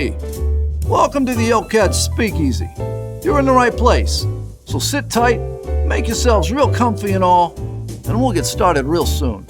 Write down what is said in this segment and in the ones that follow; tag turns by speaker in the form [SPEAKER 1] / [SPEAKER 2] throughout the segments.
[SPEAKER 1] Hey, welcome to the LCAD Speakeasy. You're in the right place. So sit tight, make yourselves real comfy and all, and we'll get started real soon.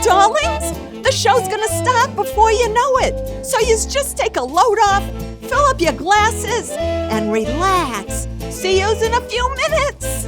[SPEAKER 2] Darlings, the show's gonna start before you know it. So you just take a load off, fill up your glasses, and relax. See yous in a few minutes.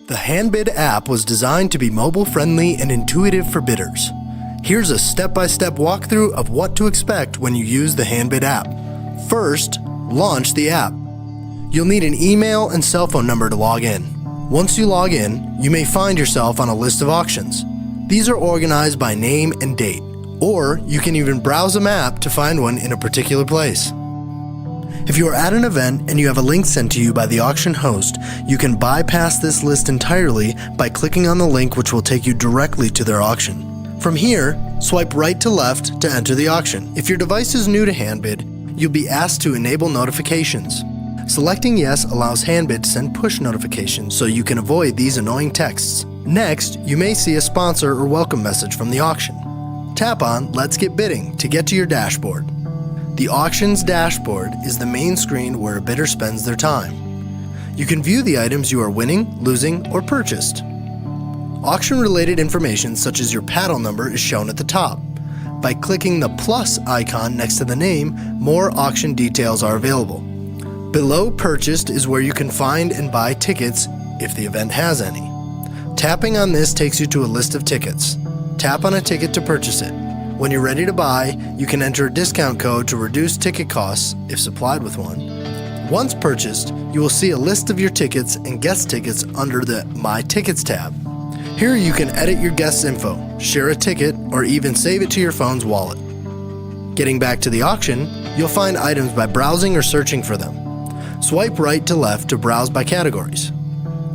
[SPEAKER 3] The HandBid app was designed to be mobile-friendly and intuitive for bidders. Here's a step-by-step walkthrough of what to expect when you use the HandBid app. First, launch the app. You'll need an email and cell phone number to log in. Once you log in, you may find yourself on a list of auctions. These are organized by name and date, or you can even browse a map to find one in a particular place. If you are at an event and you have a link sent to you by the auction host, you can bypass this list entirely by clicking on the link, which will take you directly to their auction. From here, swipe right to left to enter the auction. If your device is new to HandBid, you'll be asked to enable notifications. Selecting yes allows HandBid to send push notifications so you can avoid these annoying texts. Next, you may see a sponsor or welcome message from the auction. Tap on Let's Get Bidding to get to your dashboard. The auction's dashboard is the main screen where a bidder spends their time. You can view the items you are winning, losing, or purchased. Auction-related information such as your paddle number is shown at the top. By clicking the plus icon next to the name, more auction details are available. Below Purchased is where you can find and buy tickets if the event has any. Tapping on this takes you to a list of tickets. Tap on a ticket to purchase it. When you're ready to buy, you can enter a discount code to reduce ticket costs if supplied with one. Once purchased, you will see a list of your tickets and guest tickets under the My Tickets tab. Here you can edit your guest's info, share a ticket, or even save it to your phone's wallet. Getting back to the auction, you'll find items by browsing or searching for them. Swipe right to left to browse by categories.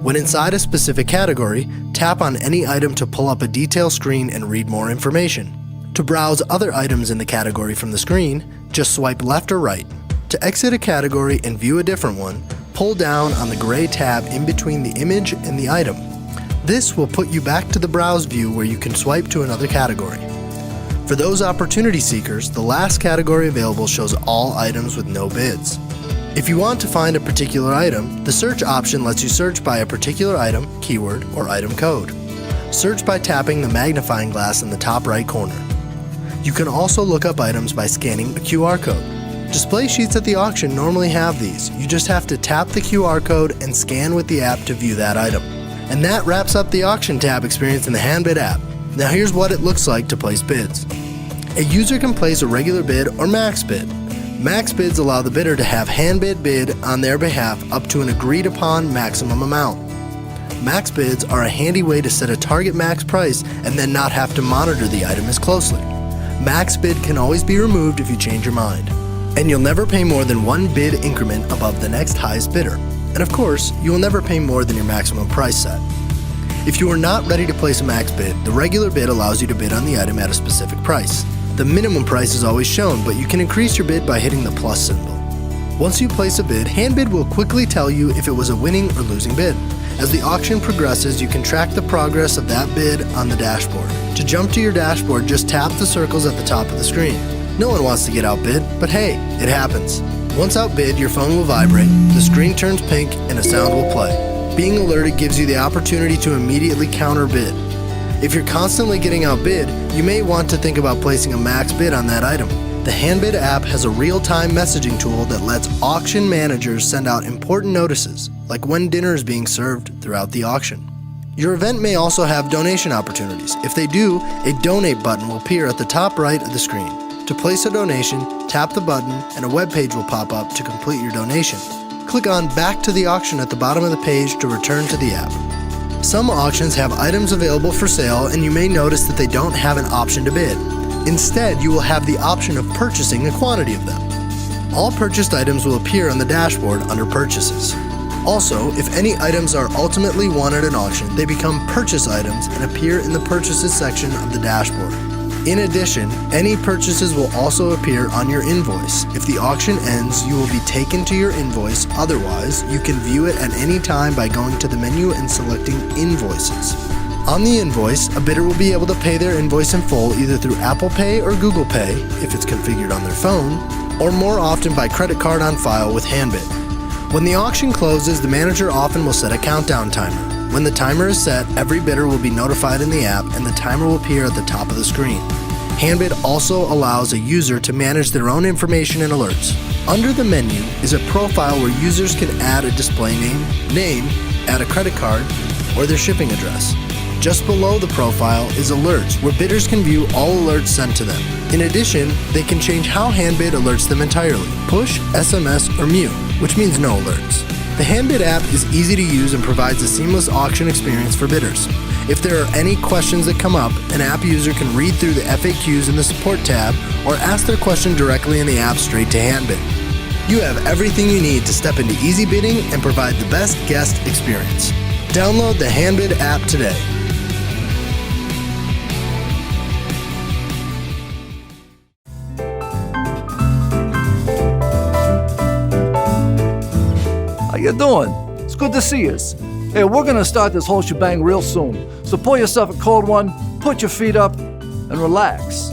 [SPEAKER 3] When inside a specific category, tap on any item to pull up a detail screen and read more information. To browse other items in the category from the screen, just swipe left or right. To exit a category and view a different one, pull down on the gray tab in between the image and the item. This will put you back to the browse view where you can swipe to another category. For those opportunity seekers, the last category available shows all items with no bids. If you want to find a particular item, the search option lets you search by a particular item, keyword, or item code. Search by tapping the magnifying glass in the top right corner. You can also look up items by scanning a QR code. Display sheets at the auction normally have these. You just have to tap the QR code and scan with the app to view that item. And that wraps up the auction tab experience in the HandBid app. Now here's what it looks like to place bids. A user can place a regular bid or max bid. Max bids allow the bidder to have HandBid bid on their behalf up to an agreed upon maximum amount. Max bids are a handy way to set a target max price and then not have to monitor the item as closely. Max bid can always be removed if you change your mind. And you'll never pay more than one bid increment above the next highest bidder. And of course, you will never pay more than your maximum price set. If you are not ready to place a max bid, the regular bid allows you to bid on the item at a specific price. The minimum price is always shown, but you can increase your bid by hitting the plus symbol. Once you place a bid, HandBid will quickly tell you if it was a winning or losing bid. As the auction progresses, you can track the progress of that bid on the dashboard. To jump to your dashboard, just tap the circles at the top of the screen. No one wants to get outbid, but hey, it happens. Once outbid, your phone will vibrate, the screen turns pink, and a sound will play. Being alerted gives you the opportunity to immediately counterbid. If you're constantly getting outbid, you may want to think about placing a max bid on that item. The HandBid app has a real-time messaging tool that lets auction managers send out important notices, like when dinner is being served throughout the auction. Your event may also have donation opportunities. If they do, a donate button will appear at the top right of the screen. To place a donation, tap the button and a web page will pop up to complete your donation. Click on Back to the Auction at the bottom of the page to return to the app. Some auctions have items available for sale and you may notice that they don't have an option to bid. Instead, you will have the option of purchasing a quantity of them. All purchased items will appear on the dashboard under Purchases. Also, if any items are ultimately won at an auction, they become purchase items and appear in the Purchases section of the dashboard. In addition, any purchases will also appear on your invoice. If the auction ends, you will be taken to your invoice. Otherwise, you can view it at any time by going to the menu and selecting Invoices. On the invoice, a bidder will be able to pay their invoice in full either through Apple Pay or Google Pay, if it's configured on their phone, or more often by credit card on file with HandBid. When the auction closes, the manager often will set a countdown timer. When the timer is set, every bidder will be notified in the app and the timer will appear at the top of the screen. HandBid also allows a user to manage their own information and alerts. Under the menu is a profile where users can add a display name, add a credit card, or their shipping address. Just below the profile is Alerts, where bidders can view all alerts sent to them. In addition, they can change how HandBid alerts them entirely, push, SMS, or mute, which means no alerts. The Handbid app is easy to use and provides a seamless auction experience for bidders. If there are any questions that come up, an app user can read through the FAQs in the Support tab or ask their question directly in the app straight to Handbid. You have everything you need to step into easy bidding and provide the best guest experience. Download the Handbid app today.
[SPEAKER 1] How you doing? It's good to see us. Hey, we're gonna start this whole shebang real soon. So pour yourself a cold one, put your feet up, and relax.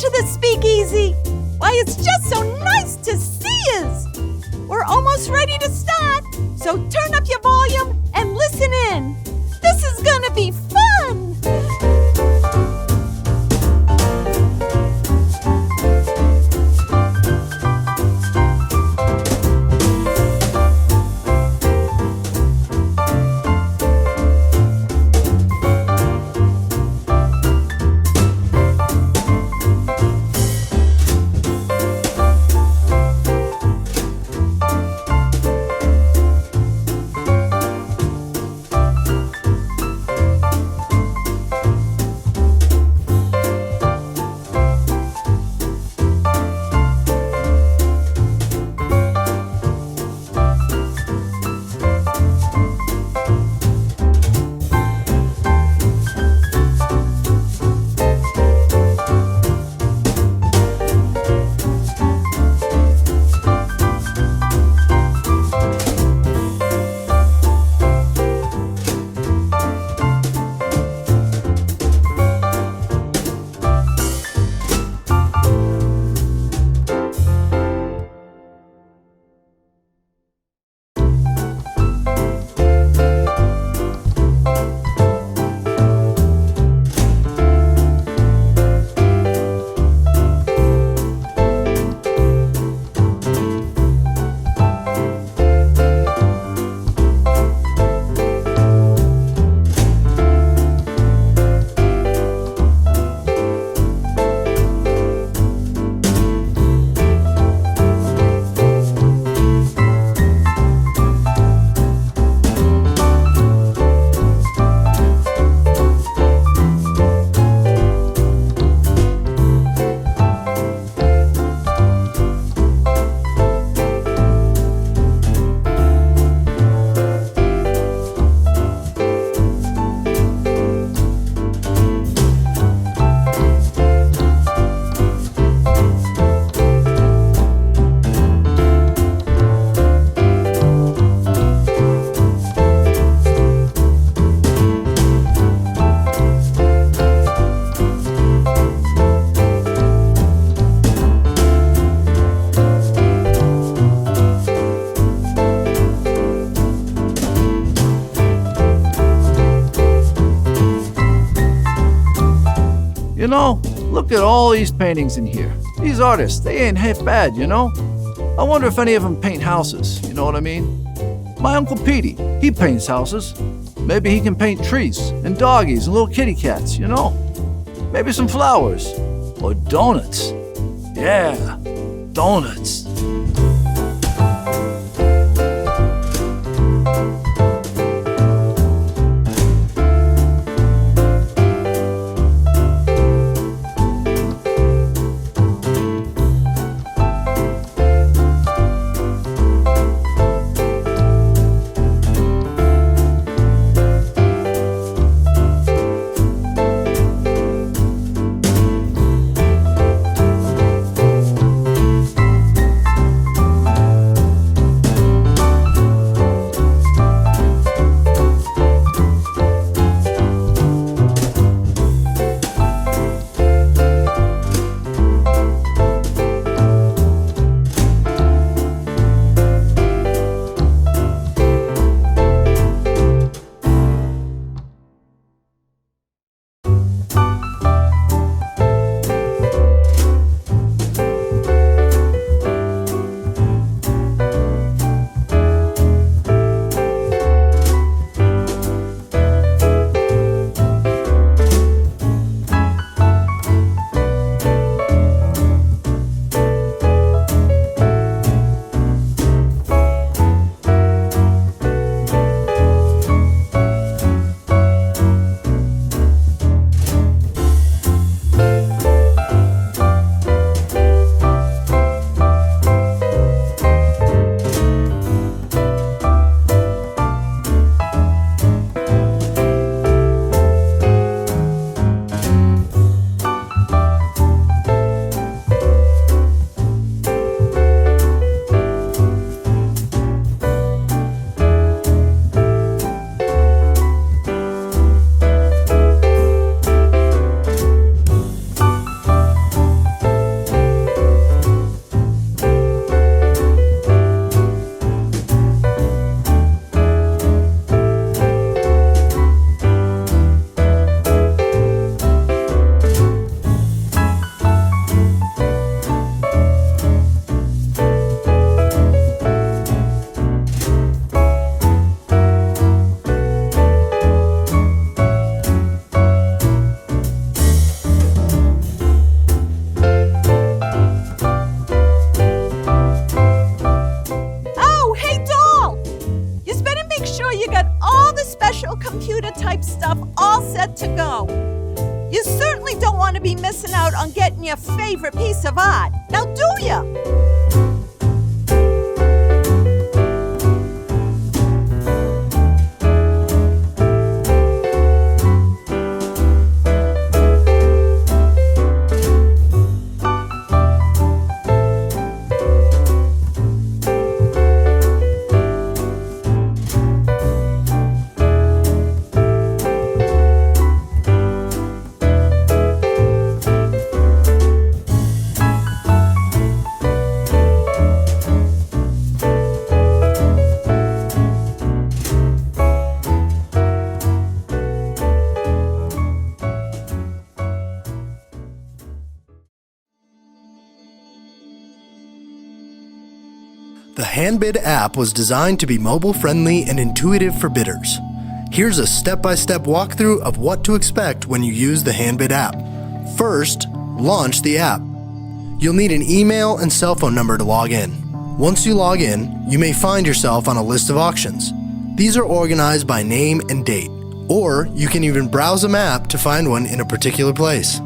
[SPEAKER 2] to the Speakeasy. Why, it's just so nice to see us. We're almost ready to start, so turn up your volume and listen in. This is gonna be fun.
[SPEAKER 1] You know, look at all these paintings in here. These artists, they ain't half bad, you know? I wonder if any of them paint houses, you know what I mean? My Uncle Petey, he paints houses. Maybe he can paint trees and doggies and little kitty cats, you know? Maybe some flowers. Or donuts. Yeah, donuts.
[SPEAKER 2] You certainly don't want to be missing out on getting your favorite piece of art. Now, do ya?
[SPEAKER 3] The HandBid app was designed to be mobile-friendly and intuitive for bidders. Here's a step-by-step walkthrough of what to expect when you use the HandBid app. First, launch the app. You'll need an email and cell phone number to log in. Once you log in, you may find yourself on a list of auctions. These are organized by name and date, or you can even browse a map to find one in a particular place.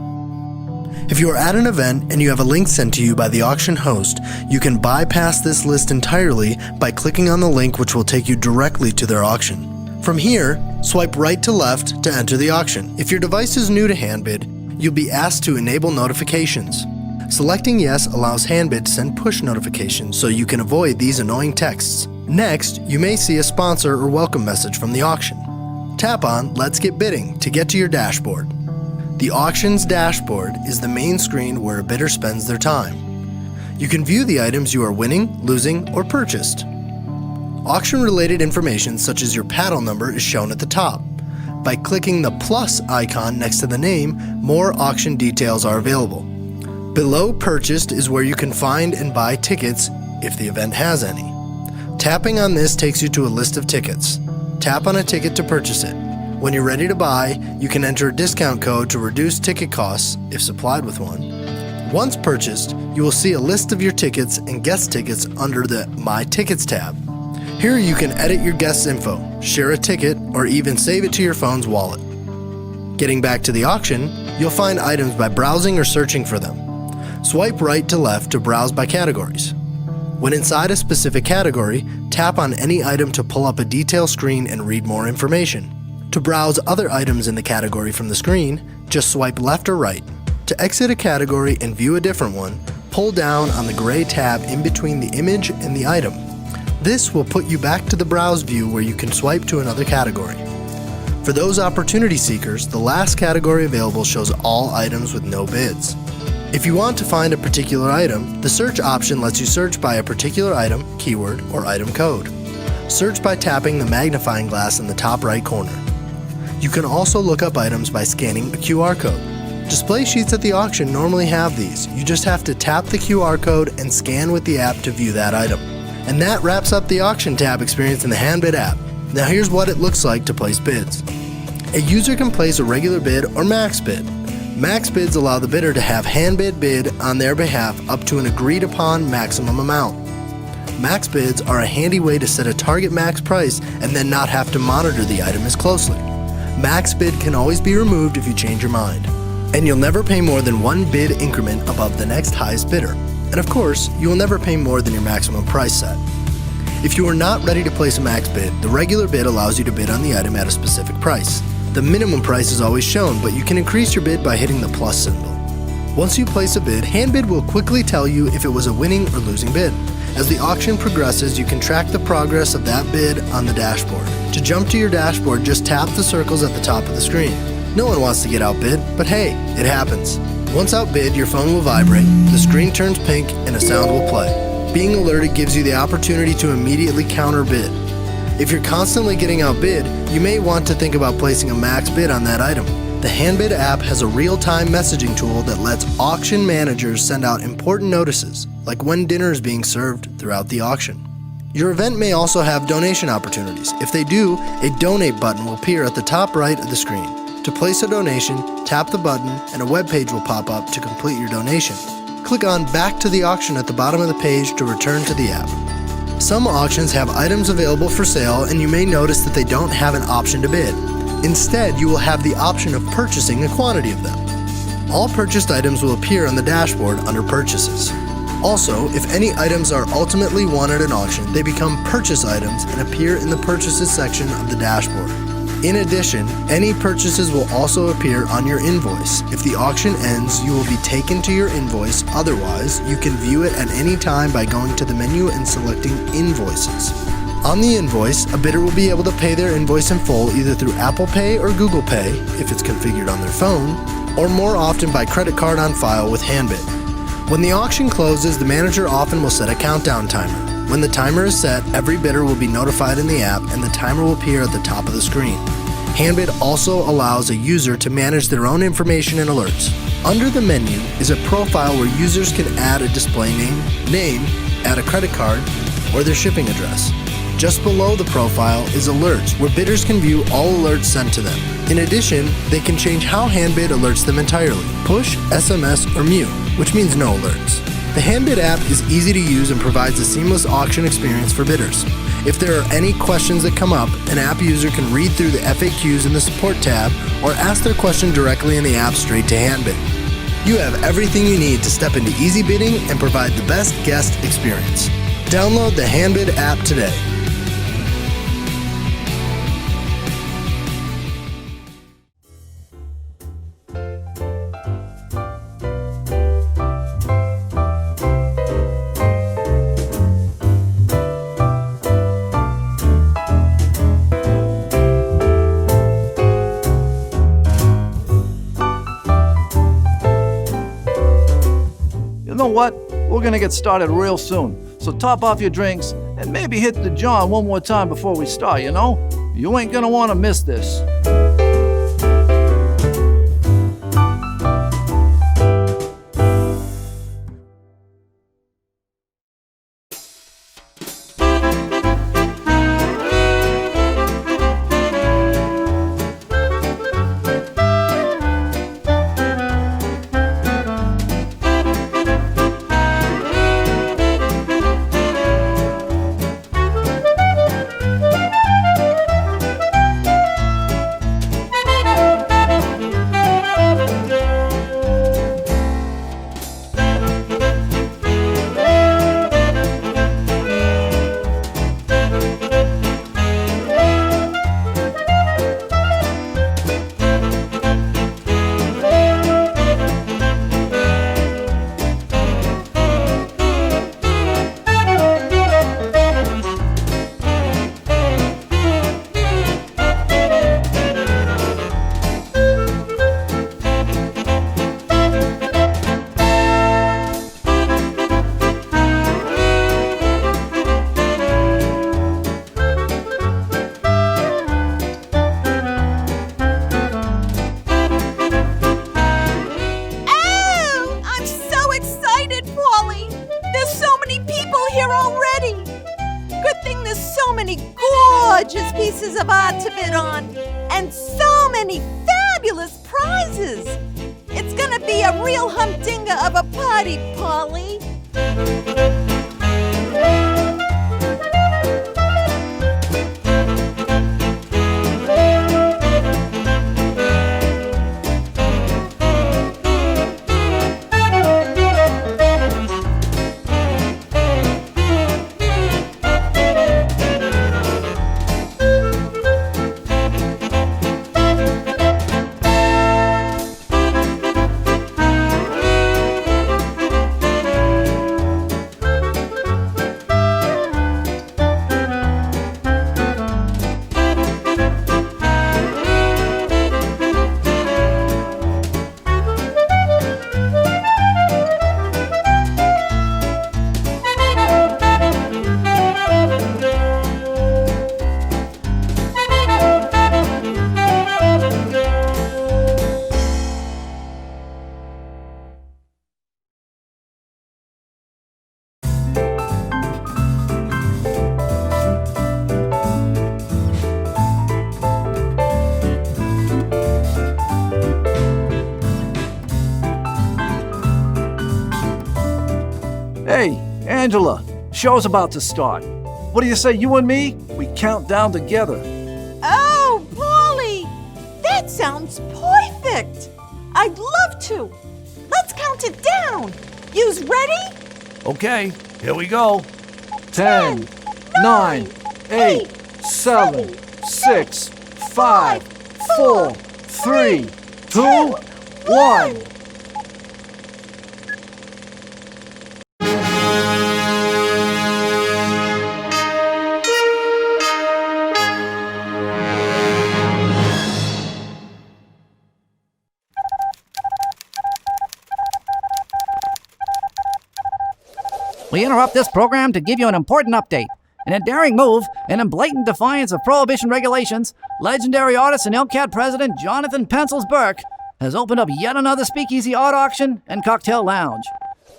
[SPEAKER 3] If you are at an event and you have a link sent to you by the auction host, you can bypass this list entirely by clicking on the link, which will take you directly to their auction. From here, swipe right to left to enter the auction. If your device is new to HandBid, you'll be asked to enable notifications. Selecting yes allows HandBid to send push notifications so you can avoid these annoying texts. Next, you may see a sponsor or welcome message from the auction. Tap on Let's Get Bidding to get to your dashboard. The auction's dashboard is the main screen where a bidder spends their time. You can view the items you are winning, losing, or purchased. Auction-related information such as your paddle number is shown at the top. By clicking the plus icon next to the name, more auction details are available. Below Purchased is where you can find and buy tickets if the event has any. Tapping on this takes you to a list of tickets. Tap on a ticket to purchase it. When you're ready to buy, you can enter a discount code to reduce ticket costs if supplied with one. Once purchased, you will see a list of your tickets and guest tickets under the My Tickets tab. Here you can edit your guest's info, share a ticket, or even save it to your phone's wallet. Getting back to the auction, you'll find items by browsing or searching for them. Swipe right to left to browse by categories. When inside a specific category, tap on any item to pull up a detail screen and read more information. To browse other items in the category from the screen, just swipe left or right. To exit a category and view a different one, pull down on the gray tab in between the image and the item. This will put you back to the browse view where you can swipe to another category. For those opportunity seekers, the last category available shows all items with no bids. If you want to find a particular item, the search option lets you search by a particular item, keyword, or item code. Search by tapping the magnifying glass in the top right corner. You can also look up items by scanning a QR code. Display sheets at the auction normally have these. You just have to tap the QR code and scan with the app to view that item. And that wraps up the auction tab experience in the HandBid app. Now here's what it looks like to place bids. A user can place a regular bid or max bid. Max bids allow the bidder to have HandBid bid on their behalf up to an agreed upon maximum amount. Max bids are a handy way to set a target max price and then not have to monitor the item as closely. Max bid can always be removed if you change your mind. And you'll never pay more than one bid increment above the next highest bidder. And of course, you will never pay more than your maximum price set. If you are not ready to place a max bid, the regular bid allows you to bid on the item at a specific price. The minimum price is always shown, but you can increase your bid by hitting the plus symbol. Once you place a bid, HandBid will quickly tell you if it was a winning or losing bid. As the auction progresses, you can track the progress of that bid on the dashboard. To jump to your dashboard, just tap the circles at the top of the screen. No one wants to get outbid, but hey, it happens. Once outbid, your phone will vibrate, the screen turns pink, and a sound will play. Being alerted gives you the opportunity to immediately counterbid. If you're constantly getting outbid, you may want to think about placing a max bid on that item. The HandBid app has a real-time messaging tool that lets auction managers send out important notices, like when dinner is being served throughout the auction. Your event may also have donation opportunities. If they do, a donate button will appear at the top right of the screen. To place a donation, tap the button and a web page will pop up to complete your donation. Click on Back to the Auction at the bottom of the page to return to the app. Some auctions have items available for sale and you may notice that they don't have an option to bid. Instead, you will have the option of purchasing a quantity of them. All purchased items will appear on the dashboard under Purchases. Also, if any items are ultimately won at an auction, they become purchase items and appear in the Purchases section of the dashboard. In addition, any purchases will also appear on your invoice. If the auction ends, you will be taken to your invoice. Otherwise, you can view it at any time by going to the menu and selecting Invoices. On the invoice, a bidder will be able to pay their invoice in full either through Apple Pay or Google Pay, if it's configured on their phone, or more often by credit card on file with HandBid. When the auction closes, the manager often will set a countdown timer. When the timer is set, every bidder will be notified in the app and the timer will appear at the top of the screen. HandBid also allows a user to manage their own information and alerts. Under the menu is a profile where users can add a display name, add a credit card, or their shipping address. Just below the profile is Alerts, where bidders can view all alerts sent to them. In addition, they can change how HandBid alerts them entirely: push, SMS, or mute, which means no alerts. The HandBid app is easy to use and provides a seamless auction experience for bidders. If there are any questions that come up, an app user can read through the FAQs in the Support tab or ask their question directly in the app straight to HandBid. You have everything you need to step into easy bidding and provide the best guest experience. Download the HandBid app today.
[SPEAKER 1] You know what? We're gonna get started real soon. So top off your drinks and maybe hit the John one more time before we start, you know? You ain't gonna wanna miss this.
[SPEAKER 2] gorgeous pieces of art to bid on, and so many fabulous prizes. It's gonna be a real humdinger of a party, Polly.
[SPEAKER 1] Hey, Angela, show's about to start. What do you say, you and me? We count down together.
[SPEAKER 2] Oh, Polly, that sounds perfect. I'd love to. Let's count it down. You's ready?
[SPEAKER 1] Okay, here we go. 10, 9, 8, 7, 6, 5, 4, 3, 2, 1.
[SPEAKER 4] We interrupt this program to give you an important update. In a daring move and in blatant defiance of prohibition regulations, legendary artist and LCAD president Jonathan Pencils Burke has opened up yet another speakeasy art auction and cocktail lounge.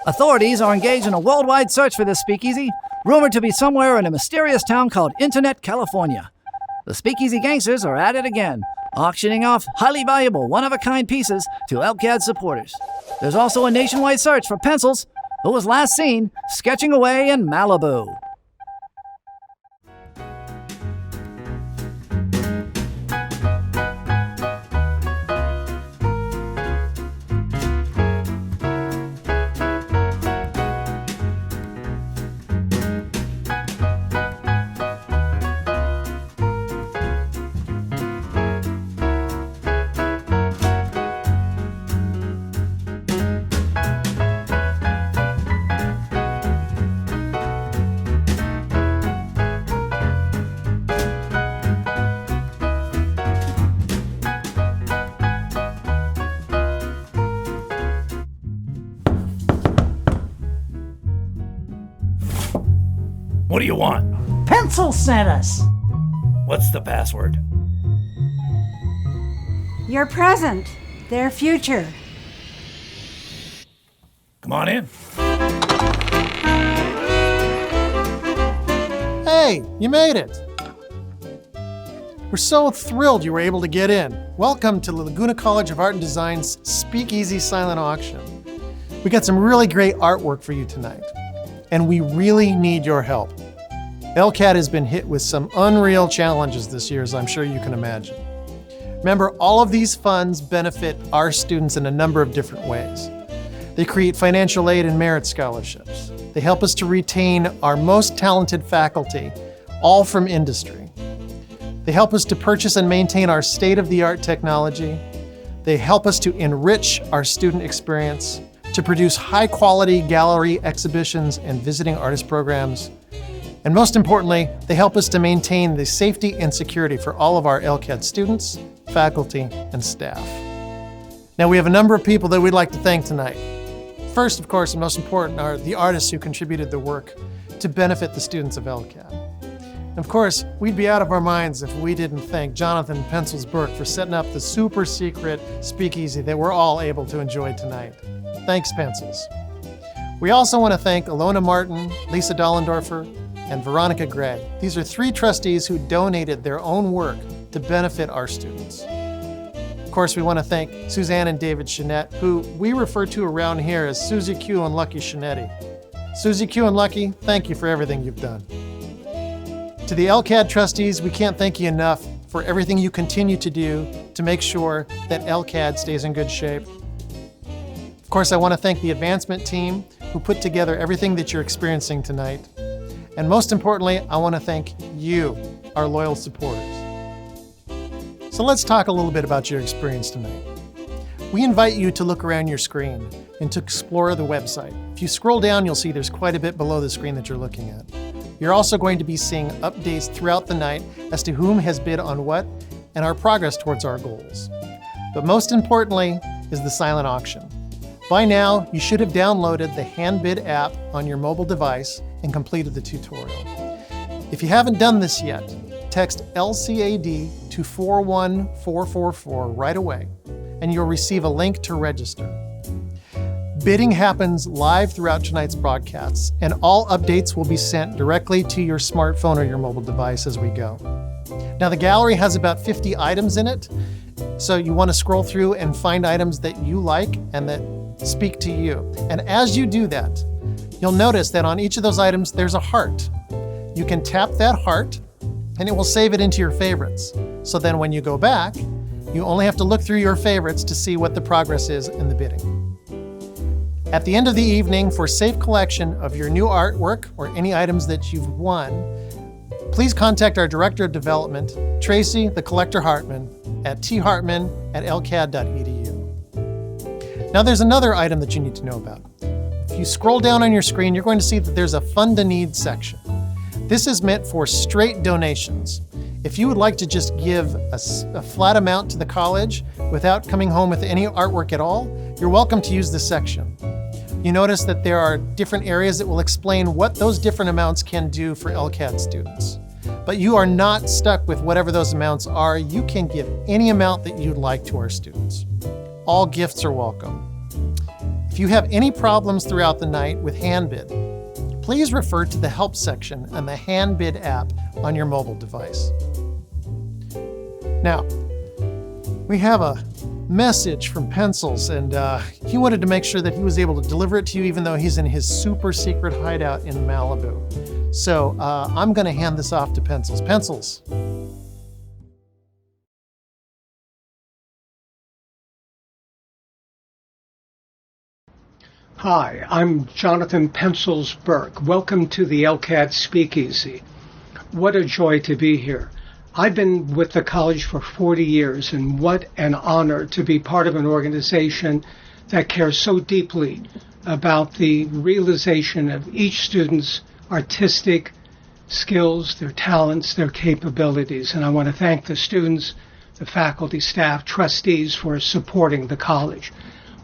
[SPEAKER 4] Authorities are engaged in a worldwide search for this speakeasy, rumored to be somewhere in a mysterious town called Internet, California. The speakeasy gangsters are at it again, auctioning off highly valuable, one-of-a-kind pieces to LCAD supporters. There's also a nationwide search for Pencils, who was last seen sketching away in Malibu.
[SPEAKER 5] What do you want?
[SPEAKER 6] Pencil sent us.
[SPEAKER 5] What's the password?
[SPEAKER 6] Your present, their future.
[SPEAKER 5] Come on in.
[SPEAKER 7] Hey, you made it. We're so thrilled you were able to get in. Welcome to the Laguna College of Art and Design's Speakeasy Silent Auction. We got some really great artwork for you tonight, and we really need your help. LCAD has been hit with some unreal challenges this year, as I'm sure you can imagine. Remember, all of these funds benefit our students in a number of different ways. They create financial aid and merit scholarships. They help us to retain our most talented faculty, all from industry. They help us to purchase and maintain our state-of-the-art technology. They help us to enrich our student experience, to produce high-quality gallery exhibitions and visiting artist programs. And most importantly, they help us to maintain the safety and security for all of our LCAD students, faculty, and staff. Now, we have a number of people that we'd like to thank tonight. First, of course, and most important, are the artists who contributed the work to benefit the students of LCAD. And of course, we'd be out of our minds if we didn't thank Jonathan Pencils Burke for setting up the super secret speakeasy that we're all able to enjoy tonight. Thanks, Pencils. We also want to thank Alona Martin, Lisa Dollendorfer, and Veronica Gray. These are 3 trustees who donated their own work to benefit our students. Of course, we want to thank Suzanne and David Chenette, who we refer to around here as Susie Q and Lucky Chinetti. Susie Q and Lucky, thank you for everything you've done. To the LCAD trustees, we can't thank you enough for everything you continue to do to make sure that LCAD stays in good shape. Of course, I want to thank the advancement team who put together everything that you're experiencing tonight. And most importantly, I want to thank you, our loyal supporters. So let's talk a little bit about your experience tonight. We invite you to look around your screen and to explore the website. If you scroll down, you'll see there's quite a bit below the screen that you're looking at. You're also going to be seeing updates throughout the night as to whom has bid on what and our progress towards our goals. But most importantly is the silent auction. By now, you should have downloaded the HandBid app on your mobile device and completed the tutorial. If you haven't done this yet, text LCAD to 41444 right away, and you'll receive a link to register. Bidding happens live throughout tonight's broadcasts, and all updates will be sent directly to your smartphone or your mobile device as we go. Now, the gallery has about 50 items in it, so you want to scroll through and find items that you like and that speak to you. And as you do that, you'll notice that on each of those items, there's a heart. You can tap that heart, and it will save it into your favorites. So then when you go back, you only have to look through your favorites to see what the progress is in the bidding. At the end of the evening, for safe collection of your new artwork or any items that you've won, please contact our Director of Development, Tracy the Collector Hartman, at thartman@lcad.edu. Now there's another item that you need to know about. If you scroll down on your screen, you're going to see that there's a Fund a Need section. This is meant for straight donations. If you would like to just give a flat amount to the college without coming home with any artwork at all, you're welcome to use this section. You notice that there are different areas that will explain what those different amounts can do for LCAD students. But you are not stuck with whatever those amounts are. You can give any amount that you'd like to our students. All gifts are welcome. If you have any problems throughout the night with HandBid, please refer to the Help section on the HandBid app on your mobile device. Now, we have a message from Pencils, and he wanted to make sure that he was able to deliver it to you even though he's in his super secret hideout in Malibu. So I'm going to hand this off to Pencils. Pencils.
[SPEAKER 8] Hi, I'm Jonathan Pencils Burke. Welcome to the LCAD Speakeasy. What a joy to be here. I've been with the college for 40 years, and what an honor to be part of an organization that cares so deeply about the realization of each student's artistic skills, their talents, their capabilities. And I want to thank the students, the faculty, staff, trustees for supporting the college.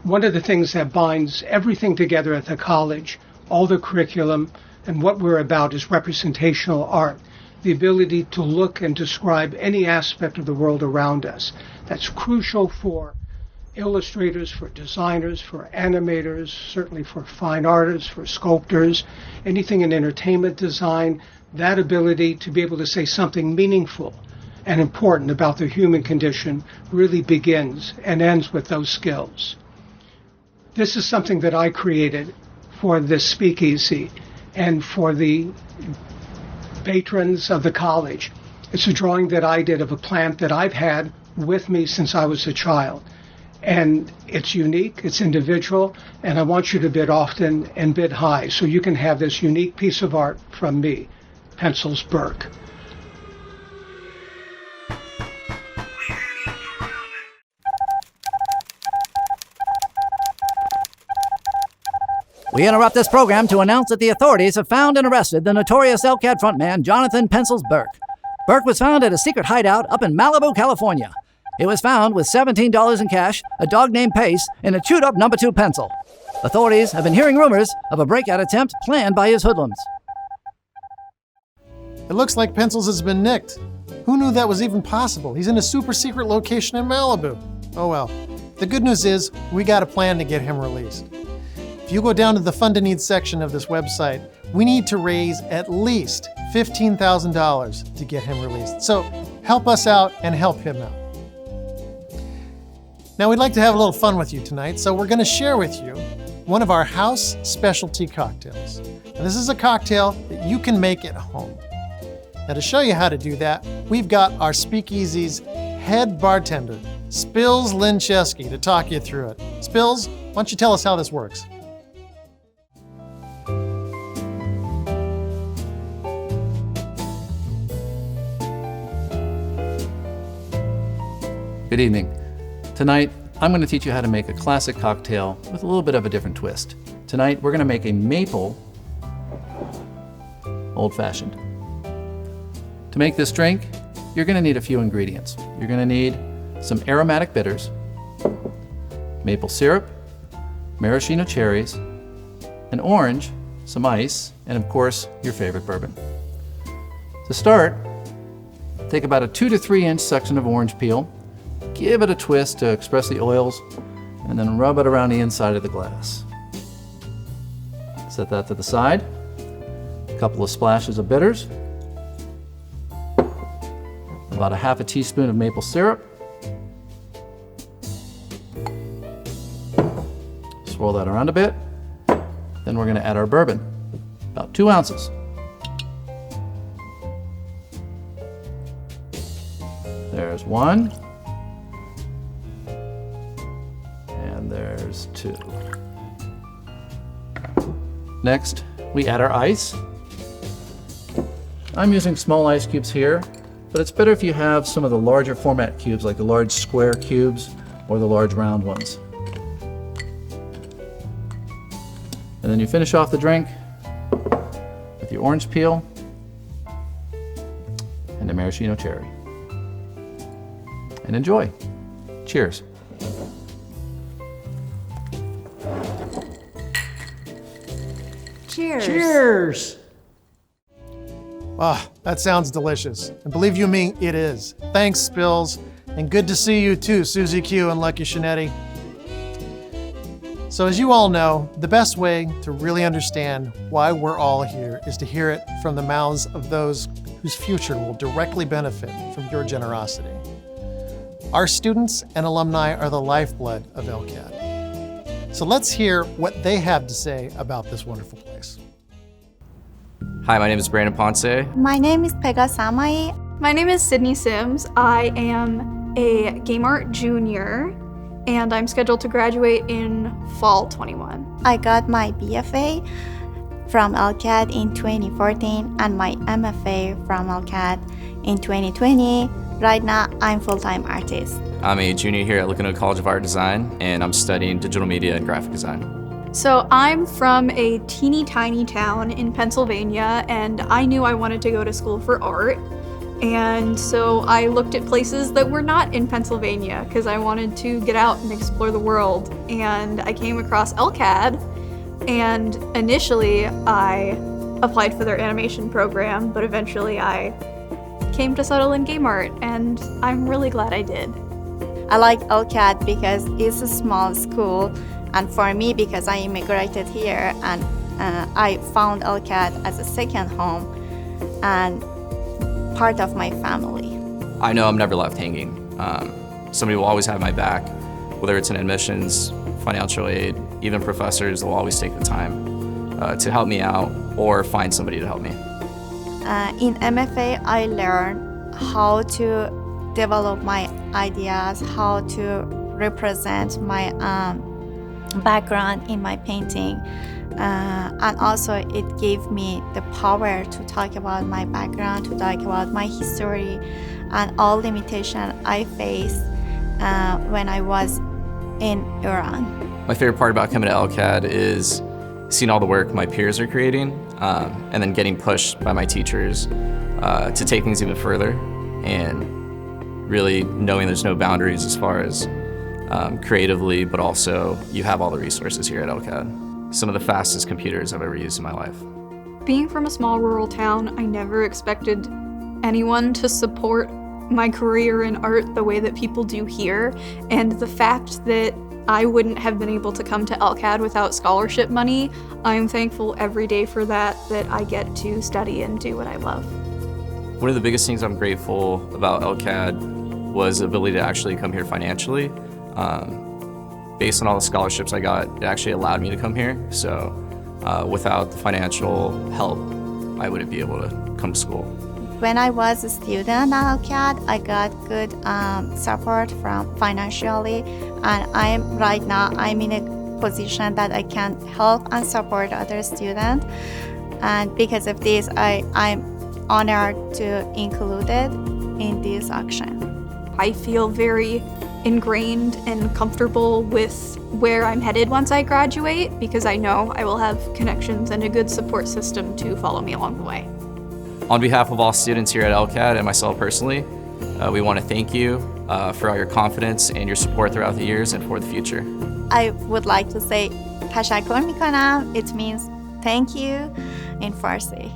[SPEAKER 8] One of the things that binds everything together at the college, all the curriculum, and what we're about is representational art. The ability to look and describe any aspect of the world around us. That's crucial for illustrators, for designers, for animators, certainly for fine artists, for sculptors, anything in entertainment design, that ability to be able to say something meaningful and important about the human condition really begins and ends with those skills. This is something that I created for this speakeasy and for the patrons of the college. It's a drawing that I did of a plant that I've had with me since I was a child. And it's unique, it's individual, and I want you to bid often and bid high so you can have this unique piece of art from me, Pencils Burke.
[SPEAKER 4] We interrupt this program to announce that the authorities have found and arrested the notorious LCAD frontman Jonathan Pencils Burke. Burke was found at a secret hideout up in Malibu, California. He was found with $17 in cash, a dog named Pace, and a chewed-up No. 2 pencil. Authorities have been hearing rumors of a breakout attempt planned by his hoodlums.
[SPEAKER 7] It looks like Pencils has been nicked. Who knew that was even possible? He's in a super secret location in Malibu. Oh well. The good news is we got a plan to get him released. If you go down to the Fund a Need section of this website, we need to raise at least $15,000 to get him released. So help us out and help him out. Now we'd like to have a little fun with you tonight, so we're going to share with you one of our house specialty cocktails. And this is a cocktail that you can make at home. Now to show you how to do that, we've got our Speakeasy's head bartender, Spills Lincheski, to talk you through it. Spills, why don't you tell us how this works?
[SPEAKER 1] Good evening. Tonight, I'm going to teach you how to make a classic cocktail with a little bit of a different twist. Tonight, we're going to make a maple old-fashioned. To make this drink, you're going to need a few ingredients. You're going to need some aromatic bitters, maple syrup, maraschino cherries, an orange, some ice, and of course, your favorite bourbon. To start, take about a 2 to 3 inch section of orange peel, give it a twist to express the oils, and then rub it around the inside of the glass. Set that to the side. A couple of splashes of bitters, about a half a teaspoon of maple syrup. Swirl that around a bit. Then we're going to add our bourbon, about 2 ounces. There's 1. And there's 2. Next, we add our ice. I'm using small ice cubes here, but it's better if you have some of the larger format cubes, like the large square cubes or the large round ones. And then you finish off the drink with your orange peel and a maraschino cherry. And enjoy. Cheers.
[SPEAKER 6] Cheers.
[SPEAKER 7] Cheers! Ah, that sounds delicious. And believe you me, it is. Thanks, Spills. And good to see you too, Susie Q and Lucky Shinetti. So as you all know, the best way to really understand why we're all here is to hear it from the mouths of those whose future will directly benefit from your generosity. Our students and alumni are the lifeblood of LCAD. So let's hear what they have to say about this wonderful place.
[SPEAKER 9] Hi, my name is Brandon Ponce.
[SPEAKER 10] My name is Pega Samai.
[SPEAKER 11] My name is Sydney Sims. I am a Game Art junior, and I'm scheduled to graduate in fall 21.
[SPEAKER 10] I got my BFA from LCAD in 2014 and my MFA from LCAD in 2020. Right now, I'm full-time artist.
[SPEAKER 9] I'm a junior here at Laguna College of Art and Design, and I'm studying digital media and graphic design.
[SPEAKER 11] So I'm from a teeny tiny town in Pennsylvania, and I knew I wanted to go to school for art. And so I looked at places that were not in Pennsylvania because I wanted to get out and explore the world. And I came across LCAD, and initially I applied for their animation program, but eventually I came to settle in game art, and I'm really glad I did.
[SPEAKER 10] I like LCAD because it's a small school, and for me, because I immigrated here, and I found LCAD as a second home and part of my family.
[SPEAKER 9] I know I'm never left hanging. Somebody will always have my back, whether it's in admissions, financial aid, even professors will always take the time to help me out or find somebody to help me.
[SPEAKER 10] In MFA, I learned how to develop my ideas, how to represent my background in my painting. And also it gave me the power to talk about my background, to talk about my history and all limitation I faced when I was in Iran.
[SPEAKER 9] My favorite part about coming to LCAD is seeing all the work my peers are creating and then getting pushed by my teachers to take things even further and really knowing there's no boundaries as far as creatively, but also you have all the resources here at LCAD. Some of the fastest computers I've ever used in my life.
[SPEAKER 11] Being from a small rural town, I never expected anyone to support my career in art the way that people do here. And the fact that I wouldn't have been able to come to LCAD without scholarship money. I'm thankful every day for that I get to study and do what I love.
[SPEAKER 9] One of the biggest things I'm grateful about LCAD was the ability to actually come here financially. Based on all the scholarships I got, it actually allowed me to come here. So without the financial help, I wouldn't be able to come to school.
[SPEAKER 10] When I was a student at LCAD, I got good support from financially, and right now I'm in a position that I can help and support other students. And because of this, I'm honored to include it in this auction.
[SPEAKER 11] I feel very ingrained and comfortable with where I'm headed once I graduate because I know I will have connections and a good support system to follow me along the way.
[SPEAKER 9] On behalf of all students here at LCAD and myself personally, we want to thank you for all your confidence and your support throughout the years and for the future.
[SPEAKER 10] I would like to say تشکر میکنم. It means thank you in Farsi.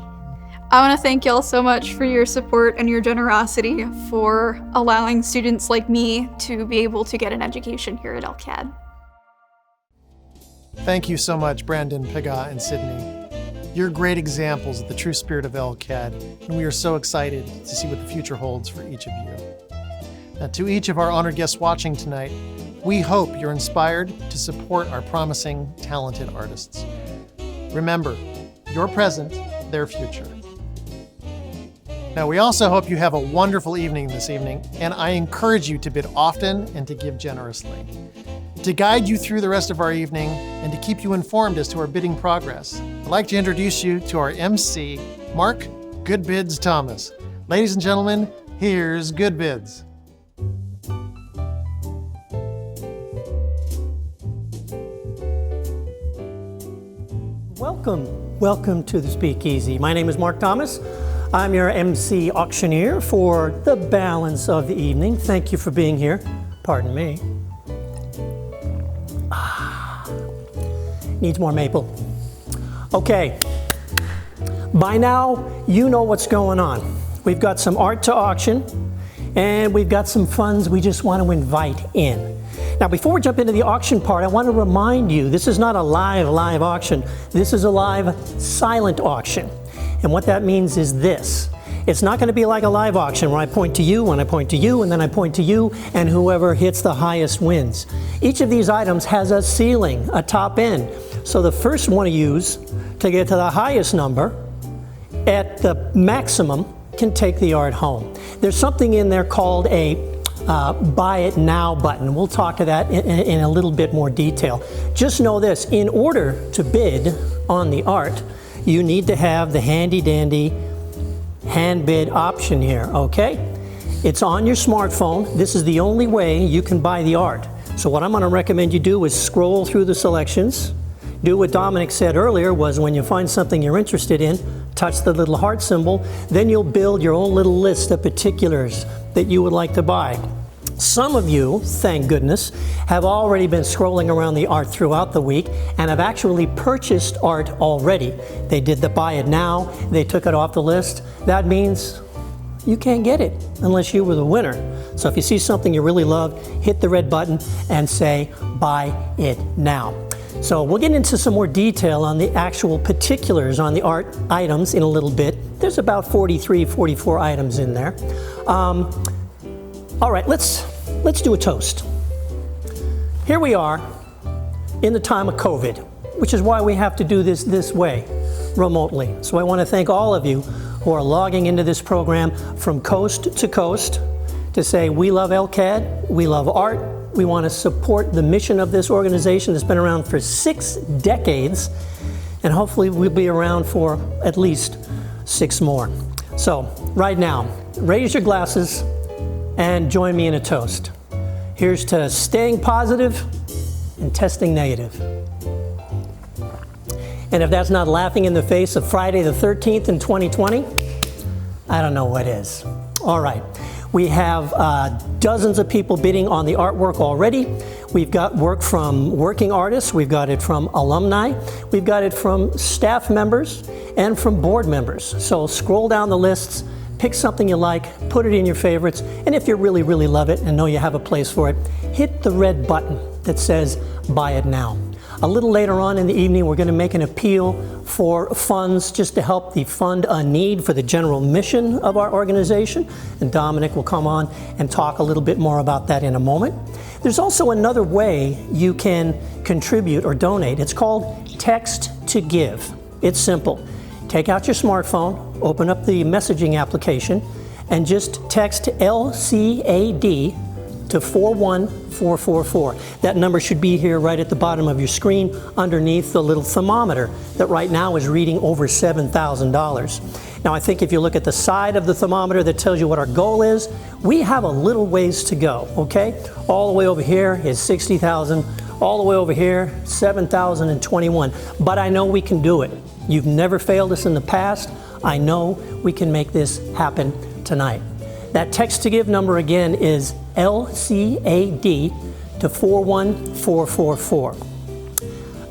[SPEAKER 11] I want to thank y'all so much for your support and your generosity for allowing students like me to be able to get an education here at LCAD.
[SPEAKER 7] Thank you so much, Brandon, Piga, and Sydney. You're great examples of the true spirit of LCAD, and we are so excited to see what the future holds for each of you. Now, to each of our honored guests watching tonight, we hope you're inspired to support our promising, talented artists. Remember, your present, their future. Now, we also hope you have a wonderful evening this evening, and I encourage you to bid often and to give generously. To guide you through the rest of our evening and to keep you informed as to our bidding progress, I'd like to introduce you to our MC, Mark Good Bids Thomas. Ladies and gentlemen, here's Good Bids.
[SPEAKER 12] Welcome to the Speakeasy. My name is Mark Thomas. I'm your MC auctioneer for the balance of the evening. Thank you for being here. Pardon me. Needs more maple. Okay. By now, you know what's going on. We've got some art to auction, and we've got some funds we just want to invite in. Now, before we jump into the auction part, I want to remind you, this is not a live auction. This is a live silent auction. And what that means is this. It's not going to be like a live auction where I point to you, and I point to you, and then I point to you, and whoever hits the highest wins. Each of these items has a ceiling, a top end. So the first one to use to get to the highest number at the maximum can take the art home. There's something in there called a buy it now button. We'll talk to that in a little bit more detail. Just know this, in order to bid on the art, you need to have the handy dandy hand bid option here, okay? It's on your smartphone. This is the only way you can buy the art. So what I'm gonna recommend you do is scroll through the selections. Do what Dominic said earlier, was when you find something you're interested in, touch the little heart symbol, then you'll build your own little list of particulars that you would like to buy. Some of you, thank goodness, have already been scrolling around the art throughout the week and have actually purchased art already. They did the buy it now, they took it off the list. That means you can't get it unless you were the winner. So if you see something you really love, hit the red button and say, buy it now. So we'll get into some more detail on the actual particulars on the art items in a little bit. There's about 43, 44 items in there. All right, let's do a toast. Here we are in the time of COVID, which is why we have to do this way, remotely. So I want to thank all of you who are logging into this program from coast to coast to say we love LCAD, we love art, we want to support the mission of this organization that's been around for 6 decades, and hopefully we'll be around for at least 6 more. So right now, raise your glasses and join me in a toast. Here's to staying positive and testing negative. And if that's not laughing in the face of Friday the 13th in 2020, I don't know what is. All right, we have dozens of people bidding on the artwork already. We've got work from working artists, we've got it from alumni, we've got it from staff members, and from board members. So scroll down the lists, pick something you like, put it in your favorites, and if you really, really love it and know you have a place for it, hit the red button. that says buy it now. A little later on in the evening, we're going to make an appeal for funds just to help fund a need for the general mission of our organization. And Dominic will come on and talk a little bit more about that in a moment. There's also another way you can contribute or donate. It's called Text to Give. It's simple. Take out your smartphone, open up the messaging application, and just text LCAD to 41444. That number should be here right at the bottom of your screen underneath the little thermometer that right now is reading over $7,000. Now I think if you look at the side of the thermometer that tells you what our goal is, we have a little ways to go, okay? All the way over here is 60,000, all the way over here, 7,021. But I know we can do it. You've never failed us in the past. I know we can make this happen tonight. That text to give number again is LCAD to 41444.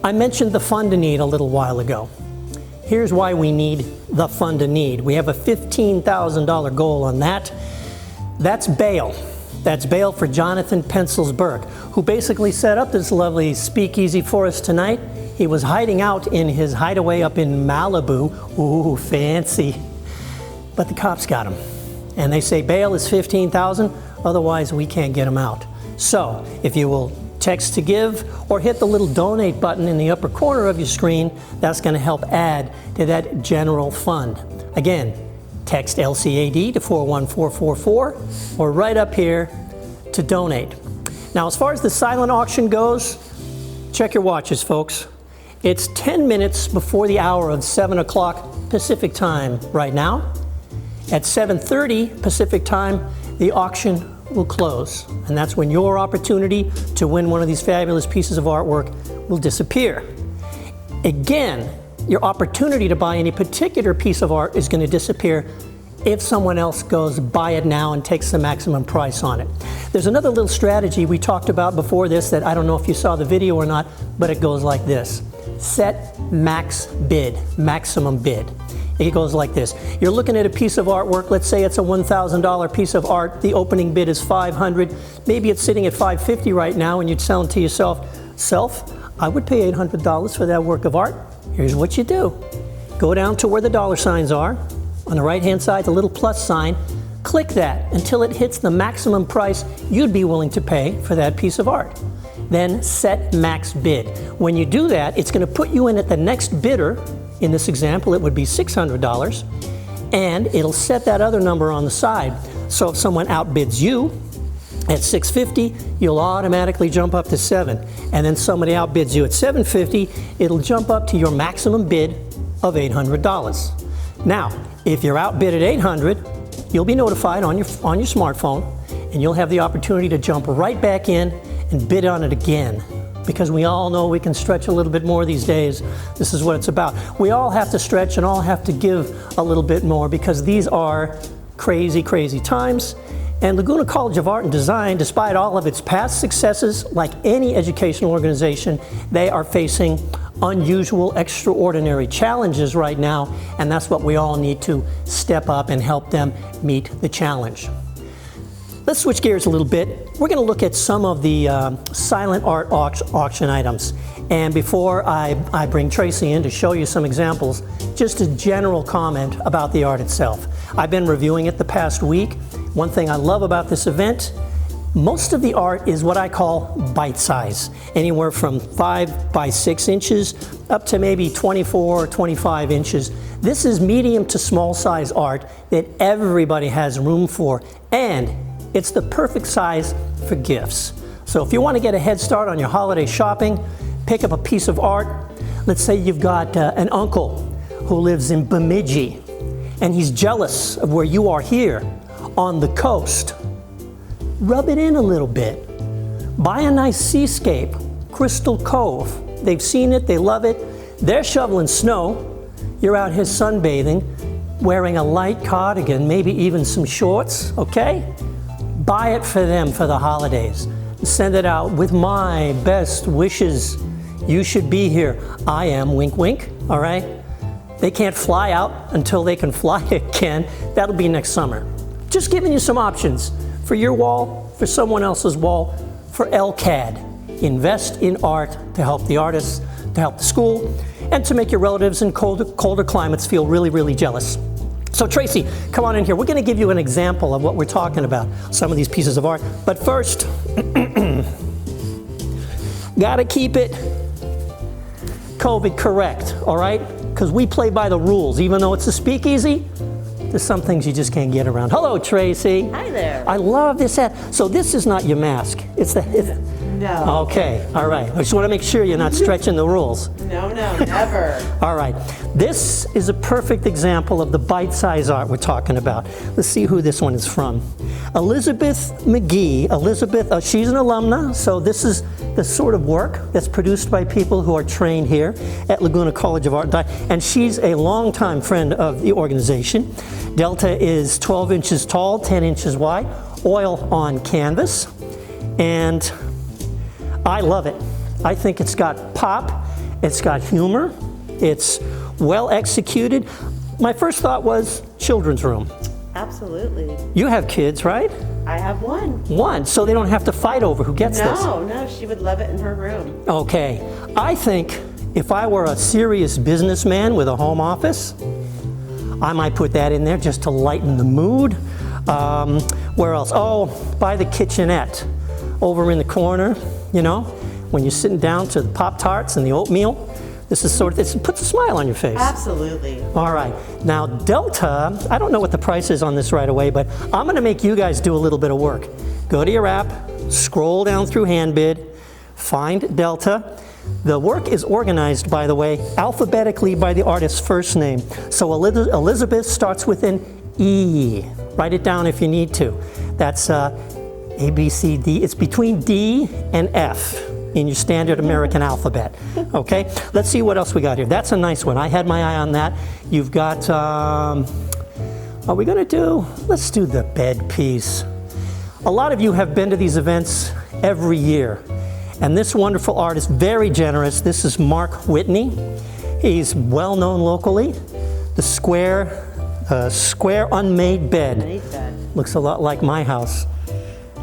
[SPEAKER 12] I mentioned the fund to need a little while ago. Here's why we need the fund to need. We have a $15,000 goal on that. That's bail. That's bail for Jonathan Pencils Burke, who basically set up this lovely speakeasy for us tonight. He was hiding out in his hideaway up in Malibu. Ooh, fancy. But the cops got him. And they say bail is $15,000, otherwise we can't get him out. So if you will text to give or hit the little donate button in the upper corner of your screen, that's going to help add to that general fund. Again, text LCAD to 41444 or right up here to donate. Now as far as the silent auction goes, check your watches, folks. It's 10 minutes before the hour of 7 o'clock Pacific time right now. At 7:30 Pacific time, the auction will close. And that's when your opportunity to win one of these fabulous pieces of artwork will disappear. Again, your opportunity to buy any particular piece of art is going to disappear if someone else goes buy it now and takes the maximum price on it. There's another little strategy we talked about before this that I don't know if you saw the video or not, but it goes like this. Set max bid, maximum bid. It goes like this. You're looking at a piece of artwork, let's say it's a $1,000 piece of art, the opening bid is $500, maybe it's sitting at $550 right now and you'd sell to yourself, I would pay $800 for that work of art. Here's what you do. Go down to where the dollar signs are. On the right hand side, the little plus sign, click that until it hits the maximum price you'd be willing to pay for that piece of art. Then set max bid. When you do that, it's going to put you in at the next bidder. In this example, it would be $600, and it'll set that other number on the side. So if someone outbids you at $650, you'll automatically jump up to $7. And then somebody outbids you at $750, it'll jump up to your maximum bid of $800. Now, if you're outbid at $800, you'll be notified on your smartphone, and you'll have the opportunity to jump right back in and bid on it again. Because we all know we can stretch a little bit more these days. This is what it's about. We all have to stretch and all have to give a little bit more because these are crazy, crazy times. And Laguna College of Art and Design, despite all of its past successes, like any educational organization, they are facing unusual, extraordinary challenges right now, and that's what we all need to step up and help them meet the challenge. Let's switch gears a little bit. We're going to look at some of the silent art auction items. And before I bring Tracy in to show you some examples, just a general comment about the art itself. I've been reviewing it the past week. One thing I love about this event, most of the art is what I call bite size, anywhere from 5 by 6 inches up to maybe 24 or 25 inches. This is medium to small size art that everybody has room for, and it's the perfect size for gifts. So if you want to get a head start on your holiday shopping, pick up a piece of art. Let's say you've got an uncle who lives in Bemidji, and he's jealous of where you are here on the coast. Rub it in a little bit. Buy a nice seascape, Crystal Cove. They've seen it, they love it. They're shoveling snow. You're out here sunbathing, wearing a light cardigan, maybe even some shorts, okay? Buy it for them for the holidays. Send it out with my best wishes. You should be here. I am, wink, wink, all right? They can't fly out until they can fly again. That'll be next summer. Just giving you some options for your wall, for someone else's wall, for LCAD. invest in art to help the artists, to help the school, and to make your relatives in colder climates feel really, really jealous. So Tracy, come on in here. We're going to give you an example of what we're talking about, some of these pieces of art. But first, gotta keep it COVID correct, all right? Because we play by the rules. Even though it's a speakeasy, there's some things you just can't get around. Hello, Tracy.
[SPEAKER 13] Hi there.
[SPEAKER 12] I love this hat. So this is not your mask. It's the...
[SPEAKER 13] No.
[SPEAKER 12] Okay, all right. I just want to make sure you're not stretching the rules.
[SPEAKER 13] No, never.
[SPEAKER 12] All right. This is a perfect example of the bite-size art we're talking about. Let's see who this one is from. Elizabeth McGee. Elizabeth, she's an alumna, so this is the sort of work that's produced by people who are trained here at Laguna College of Art and Design, and she's a longtime friend of the organization. Delta is 12 inches tall, 10 inches wide, oil on canvas, and I love it. I think it's got pop, it's got humor, it's well executed. My first thought was children's room.
[SPEAKER 13] Absolutely.
[SPEAKER 12] You have kids, right?
[SPEAKER 13] I have one.
[SPEAKER 12] One, so they don't have to fight over who gets this.
[SPEAKER 13] No, she would love it in her room.
[SPEAKER 12] Okay, I think if I were a serious businessman with a home office, I might put that in there just to lighten the mood. Where else? Oh, by the kitchenette, over in the corner. You know, when you're sitting down to the Pop-Tarts and the oatmeal, this is sort of, it puts a smile on your face.
[SPEAKER 13] Absolutely.
[SPEAKER 12] All right. Now, Delta, I don't know what the price is on this right away, but I'm going to make you guys do a little bit of work. Go to your app, scroll down through Handbid, find Delta. The work is organized, by the way, alphabetically by the artist's first name. So Elizabeth starts with an E. Write it down if you need to. That's A, B, C, D. It's between D and F in your standard American alphabet. Okay, let's see what else we got here. That's a nice one. I had my eye on that. You've got, are we gonna do, let's do the bed piece. A lot of you have been to these events every year. And this wonderful artist, very generous. This is Mark Whitney. He's well known locally. The square unmade bed. Looks a lot like my house.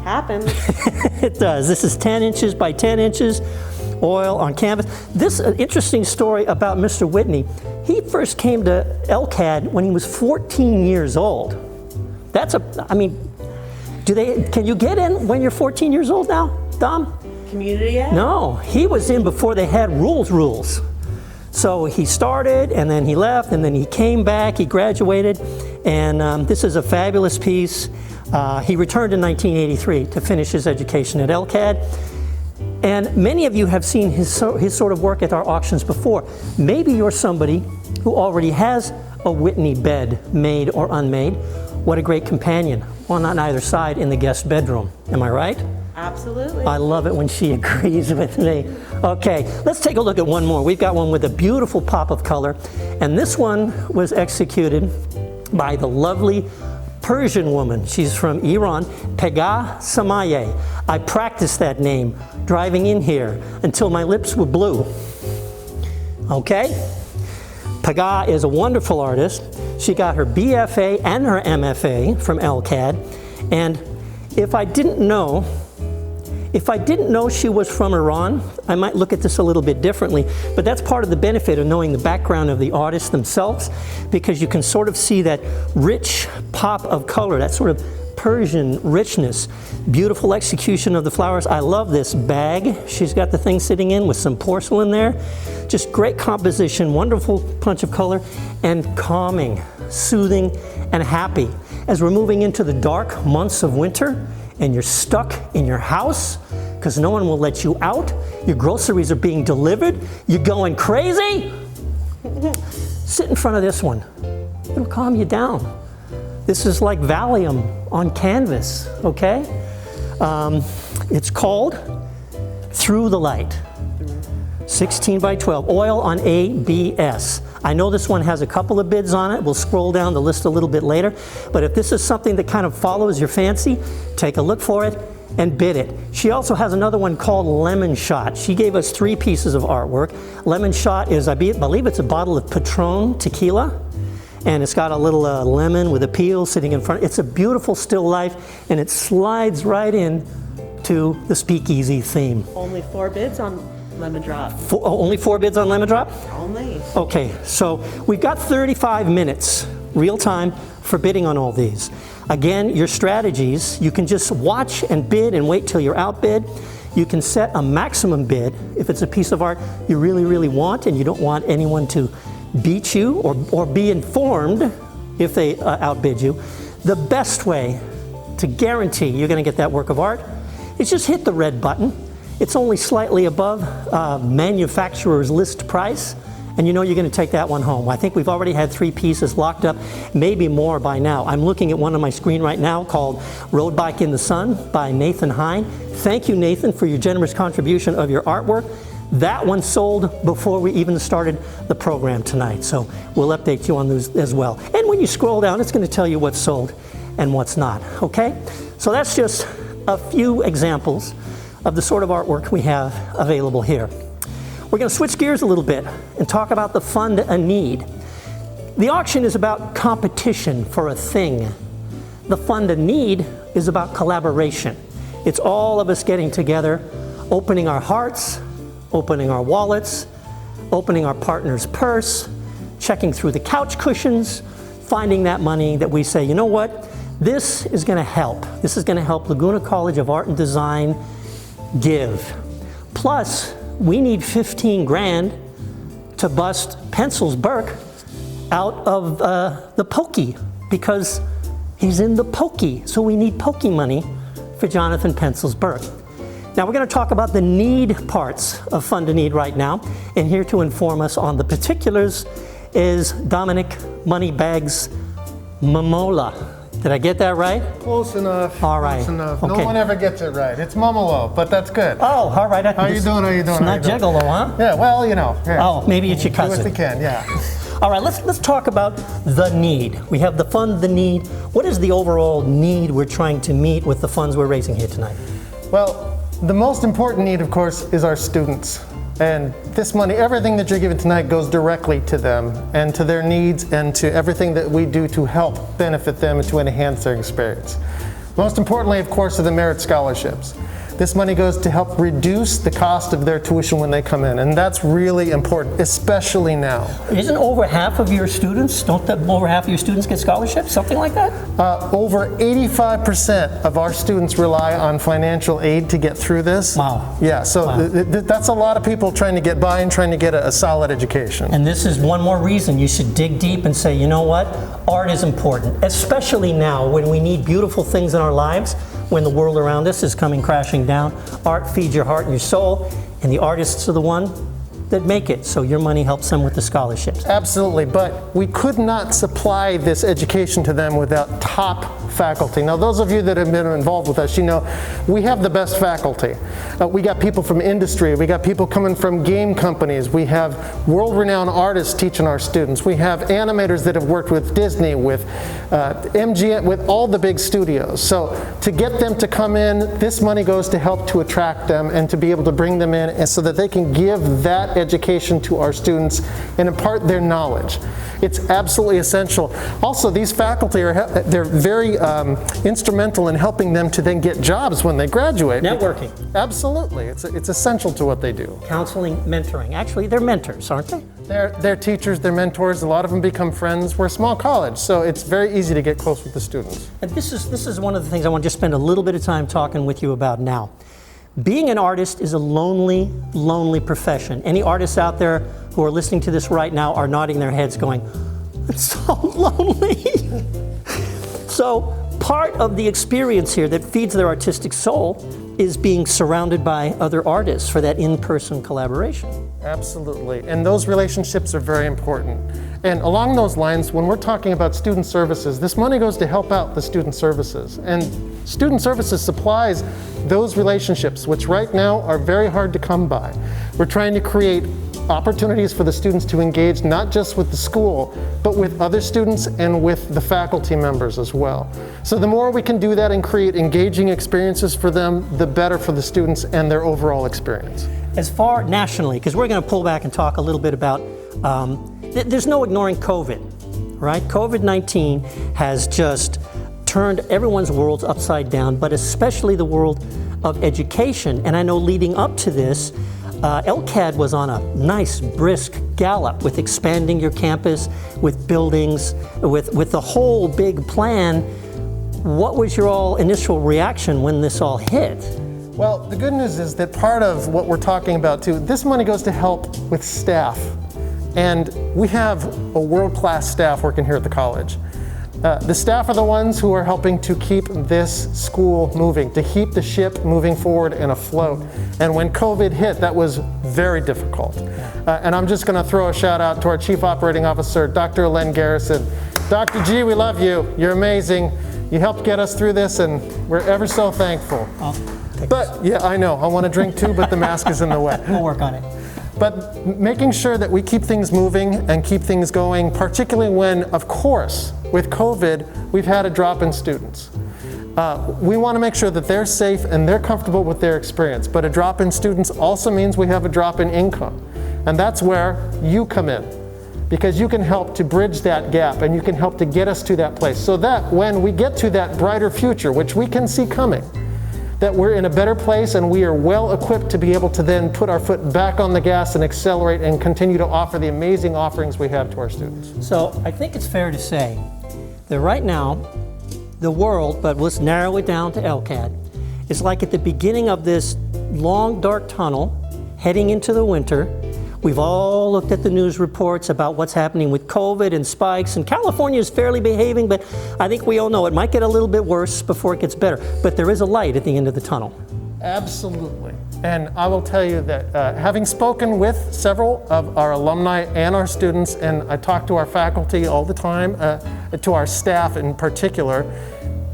[SPEAKER 13] Happens.
[SPEAKER 12] It does. This is 10 inches by 10 inches, oil on canvas. This interesting story about Mr. Whitney. He first came to LCAD when he was 14 years old. That's I mean, can you get in when you're 14 years old now, Dom?
[SPEAKER 13] Community ed?
[SPEAKER 12] No, he was in before they had rules. So he started, and then he left, and then he came back, he graduated, and this is a fabulous piece. He returned in 1983 to finish his education at LCAD. And many of you have seen his sort of work at our auctions before. Maybe you're somebody who already has a Whitney bed, made or unmade. What a great companion. One on either side in the guest bedroom. Am I right?
[SPEAKER 13] Absolutely.
[SPEAKER 12] I love it when she agrees with me. Okay, let's take a look at one more. We've got one with a beautiful pop of color. And this one was executed by the lovely Persian woman. She's from Iran, Pegah Samaye. I practiced that name driving in here until my lips were blue. Okay? Pegah is a wonderful artist. She got her BFA and her MFA from LCAD. And if I didn't know she was from Iran, I might look at this a little bit differently, but that's part of the benefit of knowing the background of the artists themselves, because you can sort of see that rich pop of color, that sort of Persian richness, beautiful execution of the flowers. I love this bag she's got the thing sitting in with some porcelain there. Just great composition, wonderful punch of color, and calming, soothing, and happy. As we're moving into the dark months of winter, and you're stuck in your house because no one will let you out, your groceries are being delivered, you're going crazy, sit in front of this one. It'll calm you down. This is like Valium on canvas, okay? It's called Through the Light. 16 by 12, oil on ABS. I know this one has a couple of bids on it. We'll scroll down the list a little bit later. But if this is something that kind of follows your fancy, take a look for it and bid it. She also has another one called Lemon Shot. She gave us 3 pieces of artwork. Lemon Shot is, I believe it's a bottle of Patron tequila. And it's got a little lemon with a peel sitting in front. It's a beautiful still life, and it slides right in to the Speakeasy theme.
[SPEAKER 13] Only 4 bids on Lemon Drop.
[SPEAKER 12] Only 4 bids on Lemon Drop?
[SPEAKER 13] Only.
[SPEAKER 12] Okay, so we've got 35 minutes, real time, for bidding on all these. Again, your strategies, you can just watch and bid and wait till you're outbid. You can set a maximum bid if it's a piece of art you really, really want and you don't want anyone to beat you or be informed if they outbid you. The best way to guarantee you're going to get that work of art is just hit the red button. It's only slightly above manufacturer's list price, and you know you're going to take that one home. I think we've already had 3 pieces locked up, maybe more by now. I'm looking at one on my screen right now called Road Bike in the Sun by Nathan Hine. Thank you, Nathan, for your generous contribution of your artwork. That one sold before we even started the program tonight, so we'll update you on those as well. And when you scroll down, it's going to tell you what's sold and what's not, okay? So that's just a few examples of the sort of artwork we have available here. We're going to switch gears a little bit and talk about the fund a need. The auction is about competition for a thing. The fund a need is about collaboration. It's all of us getting together, opening our hearts, opening our wallets, opening our partner's purse, checking through the couch cushions, finding that money that we say, you know what, this is going to help. This is going to help Laguna College of Art and Design give. Plus, we need 15 grand to bust Pencils Burke out of the pokey because he's in the pokey. So we need pokey money for Jonathan Pencils Burke. Now we're going to talk about the need parts of Fund a Need right now, and here to inform us on the particulars is Dominic Moneybags Momola. Did I get that right?
[SPEAKER 7] Close enough.
[SPEAKER 12] All right.
[SPEAKER 7] Close enough.
[SPEAKER 12] Okay.
[SPEAKER 7] No one ever gets it right. It's Mumolo, but that's good.
[SPEAKER 12] Oh, all right.
[SPEAKER 7] How you doing? How you doing?
[SPEAKER 12] It's not Gigolo, huh?
[SPEAKER 7] Yeah, well, you know. Yeah.
[SPEAKER 12] Oh, maybe it's your cousin.
[SPEAKER 7] Do what you can, yeah.
[SPEAKER 12] All right, let's talk about the need. We have the fund, the need. What is the overall need we're trying to meet with the funds we're raising here tonight?
[SPEAKER 7] Well, the most important need, of course, is our students. And this money, everything that you're giving tonight goes directly to them and to their needs and to everything that we do to help benefit them and to enhance their experience. Most importantly, of course, are the merit scholarships. This money goes to help reduce the cost of their tuition when they come in, and that's really important, especially now.
[SPEAKER 12] Isn't over half of your students, over half of your students get scholarships, something like that?
[SPEAKER 7] Over 85% of our students rely on financial aid to get through this.
[SPEAKER 12] Wow.
[SPEAKER 7] Yeah, so
[SPEAKER 12] Wow.
[SPEAKER 7] That's a lot of people trying to get by and trying to get a solid education.
[SPEAKER 12] And this is one more reason you should dig deep and say, you know what? Art is important, especially now when we need beautiful things in our lives, when the world around us is coming crashing down. Art feeds your heart and your soul, and the artists are the one that make it, so your money helps them with the scholarships.
[SPEAKER 7] Absolutely, but we could not supply this education to them without top faculty. Now, those of you that have been involved with us, you know, we have the best faculty. We got people from industry, we got people coming from game companies, we have world-renowned artists teaching our students, we have animators that have worked with Disney, with MGM, with all the big studios. So to get them to come in, this money goes to help to attract them and to be able to bring them in and so that they can give that education to our students and impart their knowledge. It's absolutely essential. Also, these faculty they're very instrumental in helping them to then get jobs when they graduate.
[SPEAKER 12] Networking.
[SPEAKER 7] Absolutely, it's essential to what they do.
[SPEAKER 12] Counseling, mentoring. Actually, they're mentors, aren't they?
[SPEAKER 7] They're teachers, they're mentors. A lot of them become friends. We're a small college, so it's very easy to get close with the students.
[SPEAKER 12] And this is one of the things I want to just spend a little bit of time talking with you about now. Being an artist is a lonely, lonely profession. Any artists out there who are listening to this right now are nodding their heads going, it's so lonely. So part of the experience here that feeds their artistic soul is being surrounded by other artists for that in-person collaboration.
[SPEAKER 7] Absolutely, and those relationships are very important. And along those lines, when we're talking about student services, this money goes to help out the student services. And student services supplies those relationships, which right now are very hard to come by. We're trying to create opportunities for the students to engage not just with the school, but with other students and with the faculty members as well. So the more we can do that and create engaging experiences for them, the better for the students and their overall experience.
[SPEAKER 12] As far nationally, because we're going to pull back and talk a little bit about, there's no ignoring COVID, right? COVID-19 has just turned everyone's worlds upside down, but especially the world of education. And I know leading up to this, LCAD was on a nice brisk gallop with expanding your campus, with buildings, with the whole big plan. What was your all initial reaction when this all hit?
[SPEAKER 7] Well, the good news is that part of what we're talking about too, this money goes to help with staff. And we have a world-class staff working here at the college. The staff are the ones who are helping to keep this school moving, to keep the ship moving forward and afloat. And when COVID hit, that was very difficult. And I'm just going to throw a shout out to our Chief Operating Officer, Dr. Len Garrison. Dr. G, we love you. You're amazing. You helped get us through this, and we're ever so thankful. But yeah, I know. I want to drink too, but the mask is in the way.
[SPEAKER 12] We'll work on it.
[SPEAKER 7] But making sure that we keep things moving and keep things going, particularly when, of course, with COVID, we've had a drop in students. We want to make sure that they're safe and they're comfortable with their experience. But a drop in students also means we have a drop in income. And that's where you come in, because you can help to bridge that gap and you can help to get us to that place so that when we get to that brighter future, which we can see coming, that we're in a better place and we are well equipped to be able to then put our foot back on the gas and accelerate and continue to offer the amazing offerings we have to our students.
[SPEAKER 12] So I think it's fair to say that right now, the world, but let's narrow it down to LCAD, is like at the beginning of this long, dark tunnel heading into the winter. We've all looked at the news reports about what's happening with COVID and spikes, and California is fairly behaving, but I think we all know it might get a little bit worse before it gets better. But there is a light at the end of the tunnel.
[SPEAKER 7] Absolutely. And I will tell you that having spoken with several of our alumni and our students, and I talk to our faculty all the time, to our staff in particular,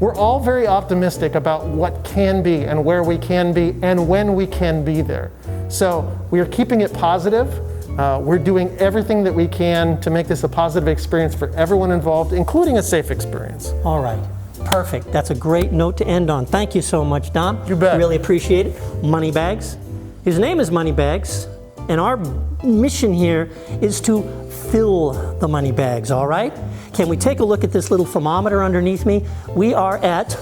[SPEAKER 7] we're all very optimistic about what can be and where we can be and when we can be there. So we are keeping it positive. We're doing everything that we can to make this a positive experience for everyone involved, including a safe experience.
[SPEAKER 12] All right. Perfect. That's a great note to end on. Thank you so much, Dom.
[SPEAKER 7] You bet.
[SPEAKER 12] Really appreciate it. Moneybags. His name is Moneybags, and our mission here is to fill the money bags, all right? Can we take a look at this little thermometer underneath me? We are at,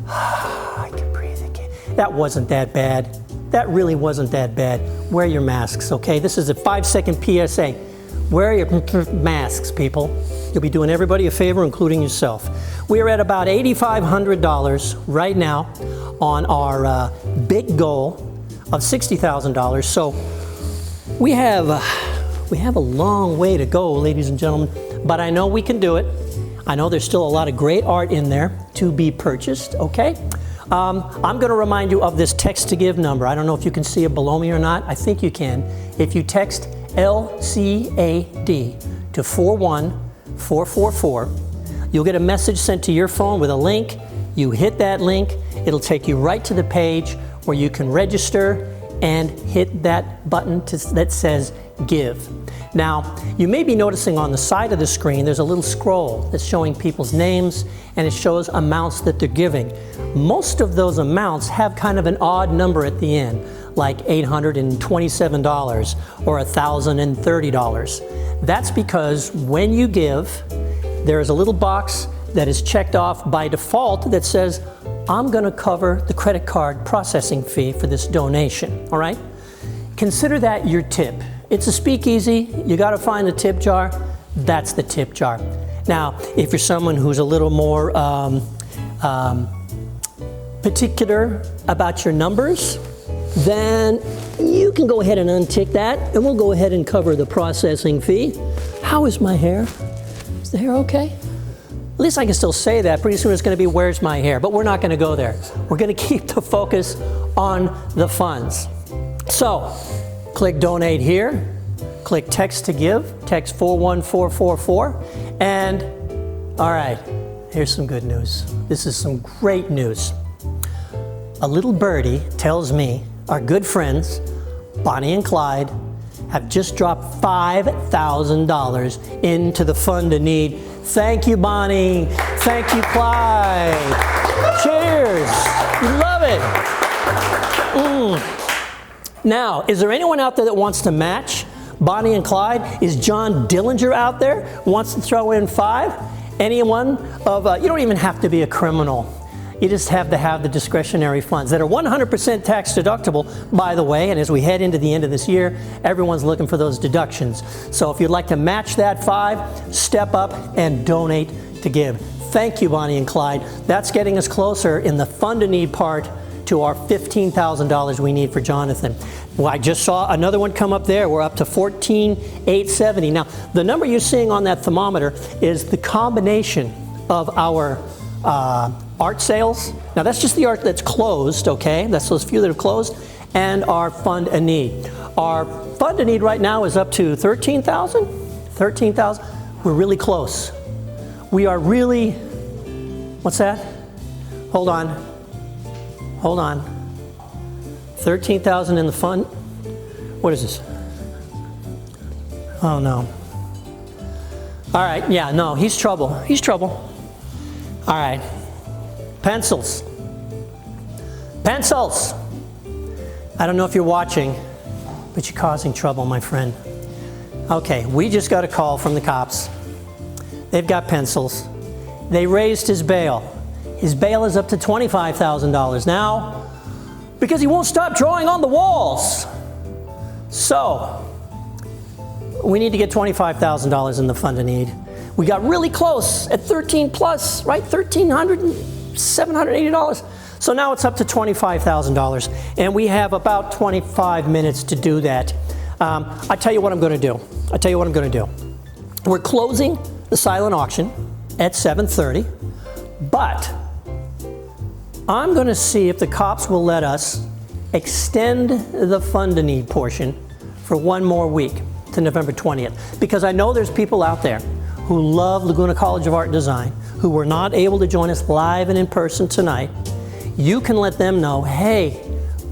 [SPEAKER 12] I can breathe again. That wasn't that bad. That really wasn't that bad. Wear your masks, okay? This is a 5-second PSA. Wear your masks, people. You'll be doing everybody a favor, including yourself. We are at about $8,500 right now on our big goal of $60,000. So we have a long way to go, ladies and gentlemen, but I know we can do it. I know there's still a lot of great art in there to be purchased, okay? I'm going to remind you of this text to give number. I don't know if you can see it below me or not. I think you can. If you text LCAD to 41444, you'll get a message sent to your phone with a link. You hit that link, it'll take you right to the page where you can register and hit that button that says give. Now, you may be noticing on the side of the screen there's a little scroll that's showing people's names and it shows amounts that they're giving. Most of those amounts have kind of an odd number at the end, like $827 or $1,030. That's because when you give, there is a little box that is checked off by default that says, I'm going to cover the credit card processing fee for this donation, all right? Consider that your tip. It's a speakeasy. You got to find the tip jar. That's the tip jar. Now, if you're someone who's a little more particular about your numbers, then you can go ahead and untick that, and we'll go ahead and cover the processing fee. How is my hair? Is the hair okay? At least I can still say that. Pretty soon it's going to be, where's my hair? But we're not going to go there. We're going to keep the focus on the funds. So, click donate here, click text to give, text 41444, and all right, here's some good news. This is some great news. A little birdie tells me our good friends, Bonnie and Clyde, have just dropped $5,000 into the fund of need. Thank you, Bonnie. Thank you, Clyde. Cheers. We love it. Now, is there anyone out there that wants to match Bonnie and Clyde? Is John Dillinger out there who wants to throw in $5? Anyone of, you don't even have to be a criminal. You just have to have the discretionary funds that are 100% tax deductible, by the way, and as we head into the end of this year, everyone's looking for those deductions. So if you'd like to match that 5, step up and donate to give. Thank you, Bonnie and Clyde. That's getting us closer in the fund a need part to our $15,000 we need for Jonathan. Well, I just saw another one come up there. We're up to $14,870. Now, the number you're seeing on that thermometer is the combination of our art sales. Now, that's just the art that's closed, okay? That's those few that have closed, and our fund a need. Our fund a need right now is up to 13,000. 13,000. We're really close. We are really, what's that? Hold on. Hold on. 13,000 in the fund. What is this? Oh no. All right, yeah, no, he's trouble. He's trouble. All right. Pencils. Pencils. I don't know if you're watching, but you're causing trouble, my friend. Okay, we just got a call from the cops. They've got pencils. They raised his bail. His bail is up to $25,000 now because he won't stop drawing on the walls. So, we need to get $25,000 in the fund of need. We got really close at 13 plus, right? $780. So now it's up to $25,000, and we have about 25 minutes to do that. I tell you what I'm going to do. We're closing the silent auction at 7:30, but I'm going to see if the cops will let us extend the fund a need portion for one more week to November 20th, because I know there's people out there who love Laguna College of Art and Design who were not able to join us live and in person tonight. You can let them know, hey,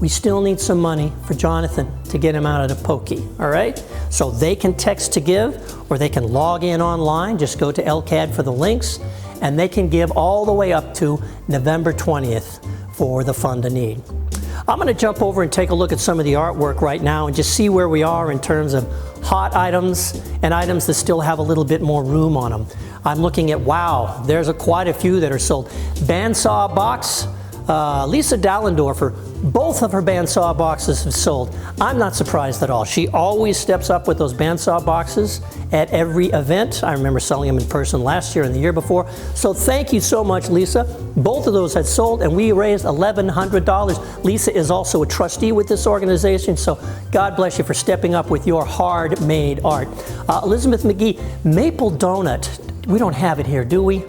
[SPEAKER 12] we still need some money for Jonathan to get him out of the pokey, all right? So they can text to give, or they can log in online, just go to LCAD for the links, and they can give all the way up to November 20th for the fund a need. I'm going to jump over and take a look at some of the artwork right now and just see where we are in terms of hot items and items that still have a little bit more room on them. I'm looking at, wow, there's quite a few that are sold. Bandsaw box, Lisa Dallendorfer, both of her bandsaw boxes have sold. I'm not surprised at all. She always steps up with those bandsaw boxes at every event. I remember selling them in person last year and the year before. So thank you so much, Lisa. Both of those had sold, and we raised $1,100. Lisa is also a trustee with this organization, so God bless you for stepping up with your hard-made art. Elizabeth McGee, Maple Donut. We don't have it here, do we?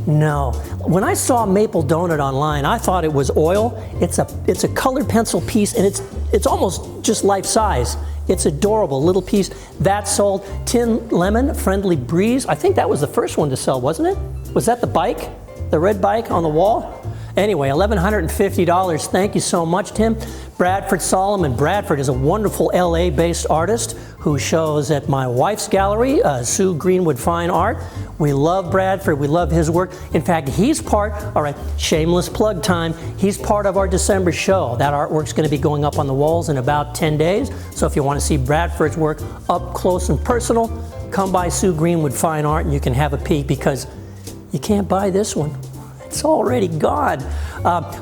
[SPEAKER 12] No. When I saw Maple Donut online, I thought it was oil. It's a colored pencil piece, and it's almost just life size. It's adorable, little piece. That sold. Tin Lemon, Friendly Breeze. I think that was the first one to sell, wasn't it? Was that the bike? The red bike on the wall? Anyway, $1,150. Thank you so much, Tim. Bradford Solomon. Bradford is a wonderful LA-based artist who shows at my wife's gallery, Sue Greenwood Fine Art. We love Bradford. We love his work. In fact, he's part, all right, shameless plug time, he's part of our December show. That artwork's going to be going up on the walls in about 10 days. So if you want to see Bradford's work up close and personal, come by Sue Greenwood Fine Art and you can have a peek, because you can't buy this one. It's already gone.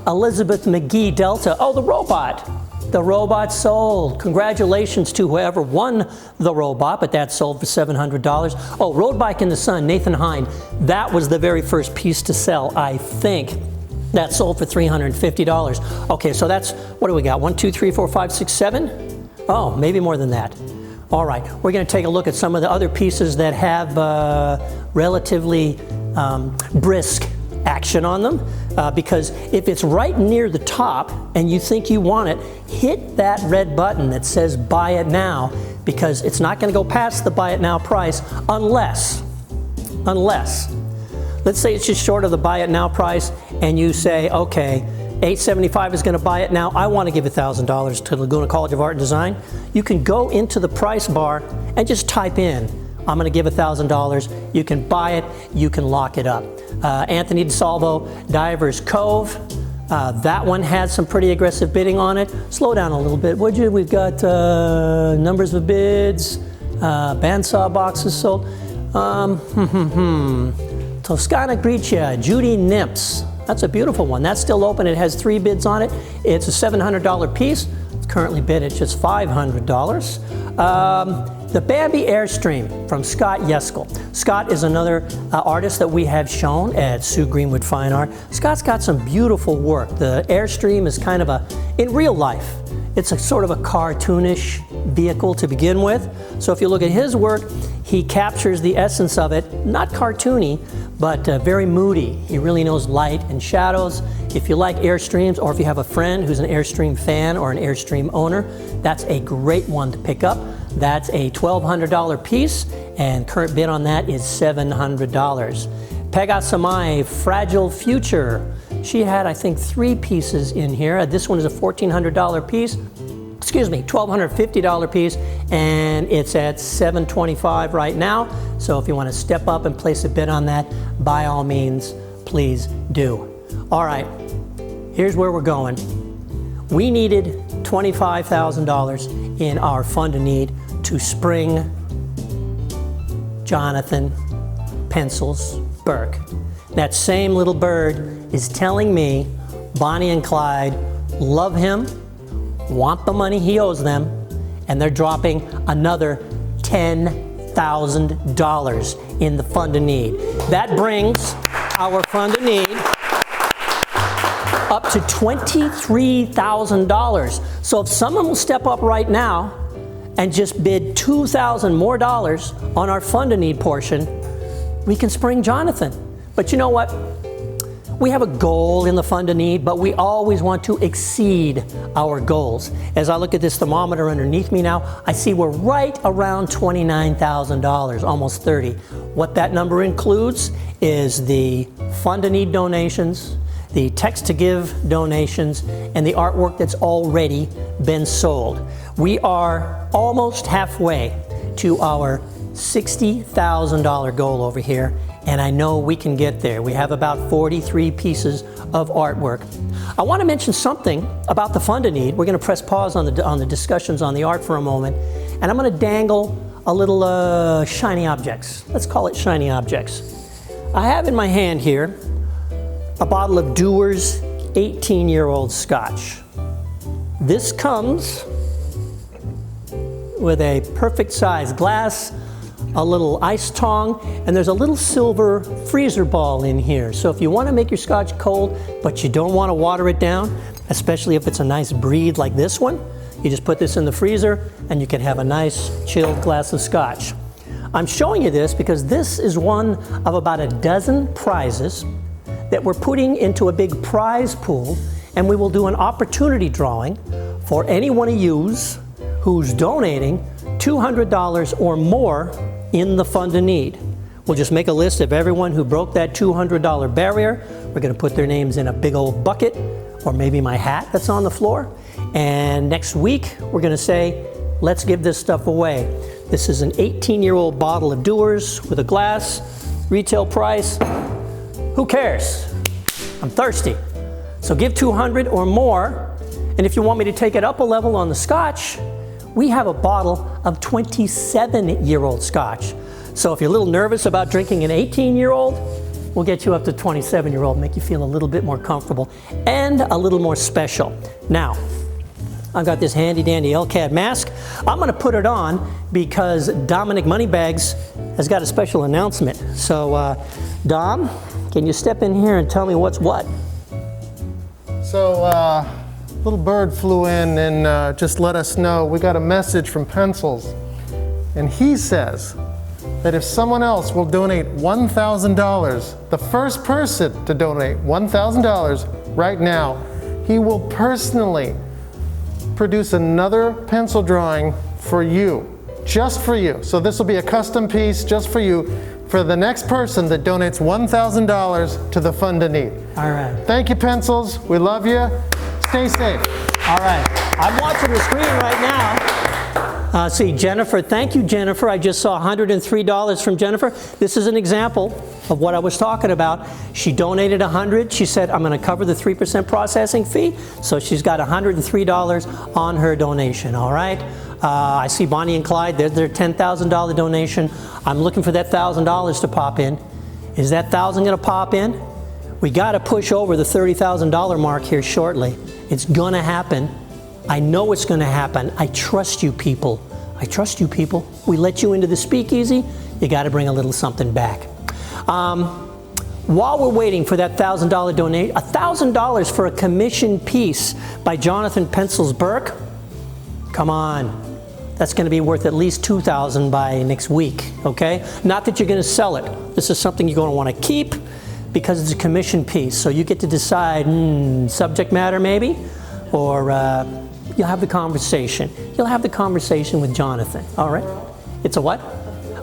[SPEAKER 12] Elizabeth McGee Delta. Oh, the robot. The robot sold. Congratulations to whoever won the robot, but that sold for $700. Oh, Road Bike in the Sun, Nathan Hine. That was the very first piece to sell, I think. That sold for $350. Okay, so that's, what do we got? 1, 2, 3, 4, 5, 6, 7? Oh, maybe more than that. All right, we're going to take a look at some of the other pieces that have relatively brisk action on them, because if it's right near the top and you think you want it, hit that red button that says buy it now, because it's not going to go past the buy it now price unless, let's say it's just short of the buy it now price and you say, okay, $875 is going to buy it now, I want to give $1,000 to Laguna College of Art and Design. You can go into the price bar and just type in, I'm going to give $1,000. You can buy it, you can lock it up. Anthony DeSalvo, Divers Cove. That one had some pretty aggressive bidding on it. Slow down a little bit, would you? We've got numbers of bids, bandsaw boxes sold. Toscana Gricia, Judy Nips. That's a beautiful one. That's still open. It has 3 bids on it. It's a $700 piece. It's currently bid at just $500. The Bambi Airstream from Scott Yeskel. Scott is another artist that we have shown at Sue Greenwood Fine Art. Scott's got some beautiful work. The Airstream is kind of in real life, it's a sort of a cartoonish vehicle to begin with. So if you look at his work, he captures the essence of it, not cartoony, but very moody. He really knows light and shadows. If you like Airstreams, or if you have a friend who's an Airstream fan or an Airstream owner, that's a great one to pick up. That's a $1,200 piece, and current bid on that is $700. Pegasamai Fragile Future. She had, I think, 3 pieces in here. This one is a $1,400 piece. Excuse me, $1,250 piece, and it's at $725 right now. So if you want to step up and place a bid on that, by all means, please do. All right, here's where we're going. We needed $25,000 in our fund of need to spring Jonathan Pencils Burke. That same little bird is telling me Bonnie and Clyde love him, want the money he owes them, and they're dropping another $10,000 in the fund of need. That brings our fund of need up to $23,000. So if someone will step up right now and just bid $2,000 more on our fund of need portion, we can spring Jonathan. But you know what? We have a goal in the fund of need, but we always want to exceed our goals. As I look at this thermometer underneath me now, I see we're right around $29,000, almost 30. What that number includes is the fund of need donations, the text to give donations, and the artwork that's already been sold. We are almost halfway to our $60,000 goal over here, and I know we can get there. We have about 43 pieces of artwork. I want to mention something about the fund of need. We're going to press pause on the discussions on the art for a moment, and I'm going to dangle a little shiny objects. Let's call it shiny objects. I have in my hand here a bottle of Dewar's 18-year-old Scotch. This comes with a perfect size glass, a little ice tong, and there's a little silver freezer ball in here. So if you want to make your Scotch cold, but you don't want to water it down, especially if it's a nice breed like this one, you just put this in the freezer and you can have a nice chilled glass of Scotch. I'm showing you this because this is one of about a dozen prizes that we're putting into a big prize pool, and we will do an opportunity drawing for any one of yous who's donating $200 or more in the fund of need. We'll just make a list of everyone who broke that $200 barrier. We're going to put their names in a big old bucket, or maybe my hat that's on the floor. And next week, we're going to say, let's give this stuff away. This is an 18-year-old bottle of Dewar's with a glass, retail price. Who cares? I'm thirsty. So give 200 or more. And if you want me to take it up a level on the Scotch, we have a bottle of 27-year-old Scotch. So if you're a little nervous about drinking an 18-year-old, we'll get you up to 27-year-old, make you feel a little bit more comfortable and a little more special. Now, I've got this handy-dandy LCAD mask. I'm going to put it on because Dominic Moneybags has got a special announcement. So, Dom, can you step in here and tell me what's what?
[SPEAKER 7] So, little bird flew in and just let us know we got a message from Pencils. And he says that if someone else will donate $1,000, the first person to donate $1,000 right now, he will personally produce another pencil drawing for you, just for you. So this will be a custom piece just for you, for the next person that donates $1,000 to the fund of need.
[SPEAKER 12] All right.
[SPEAKER 7] Thank you, Pencils. We love you. Stay safe.
[SPEAKER 12] All right. I'm watching the screen right now. See, Jennifer, thank you, Jennifer. I just saw $103 from Jennifer. This is an example of what I was talking about. She donated $100. She said, I'm going to cover the 3% processing fee. So she's got $103 on her donation, all right? I see Bonnie and Clyde, their $10,000 donation. I'm looking for that $1,000 to pop in. Is that $1,000 going to pop in? We got to push over the $30,000 mark here shortly. It's going to happen. I know it's going to happen. I trust you people. I trust you people. We let you into the speakeasy. You got to bring a little something back. While we're waiting for that $1,000 donation, $1,000 for a commissioned piece by Jonathan Pencils Burke. Come on. That's going to be worth at least $2,000 by next week, okay? Not that you're going to sell it. This is something you're going to want to keep because it's a commission piece. So you get to decide, subject matter maybe, or you'll have the conversation. You'll have the conversation with Jonathan, all right? It's a what?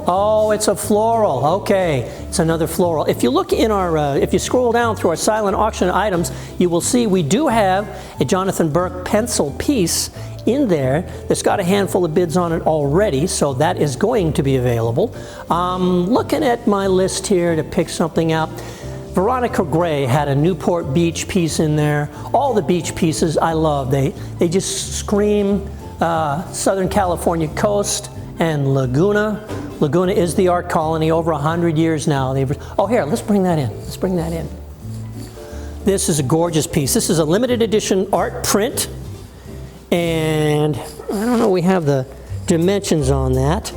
[SPEAKER 12] Oh, it's a floral. Okay, it's another floral. If you look in our, if you scroll down through our silent auction items, you will see we do have a Jonathan Burke pencil piece in there that's got a handful of bids on it already, so that is going to be available. Looking at my list here to pick something out. Veronica Gray had a Newport Beach piece in there. All the beach pieces I love. They just scream Southern California coast and Laguna. Laguna is the art colony, over 100 years now. Oh, here, let's bring that in. Let's bring that in. This is a gorgeous piece. This is a limited edition art print. And I don't know, we have the dimensions on that.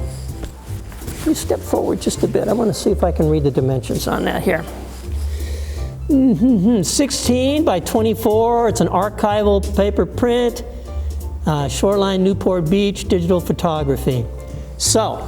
[SPEAKER 12] Let me step forward just a bit. I want to see if I can read the dimensions on that here. 16 by 24. It's an archival paper print. Shoreline Newport Beach, digital photography. So,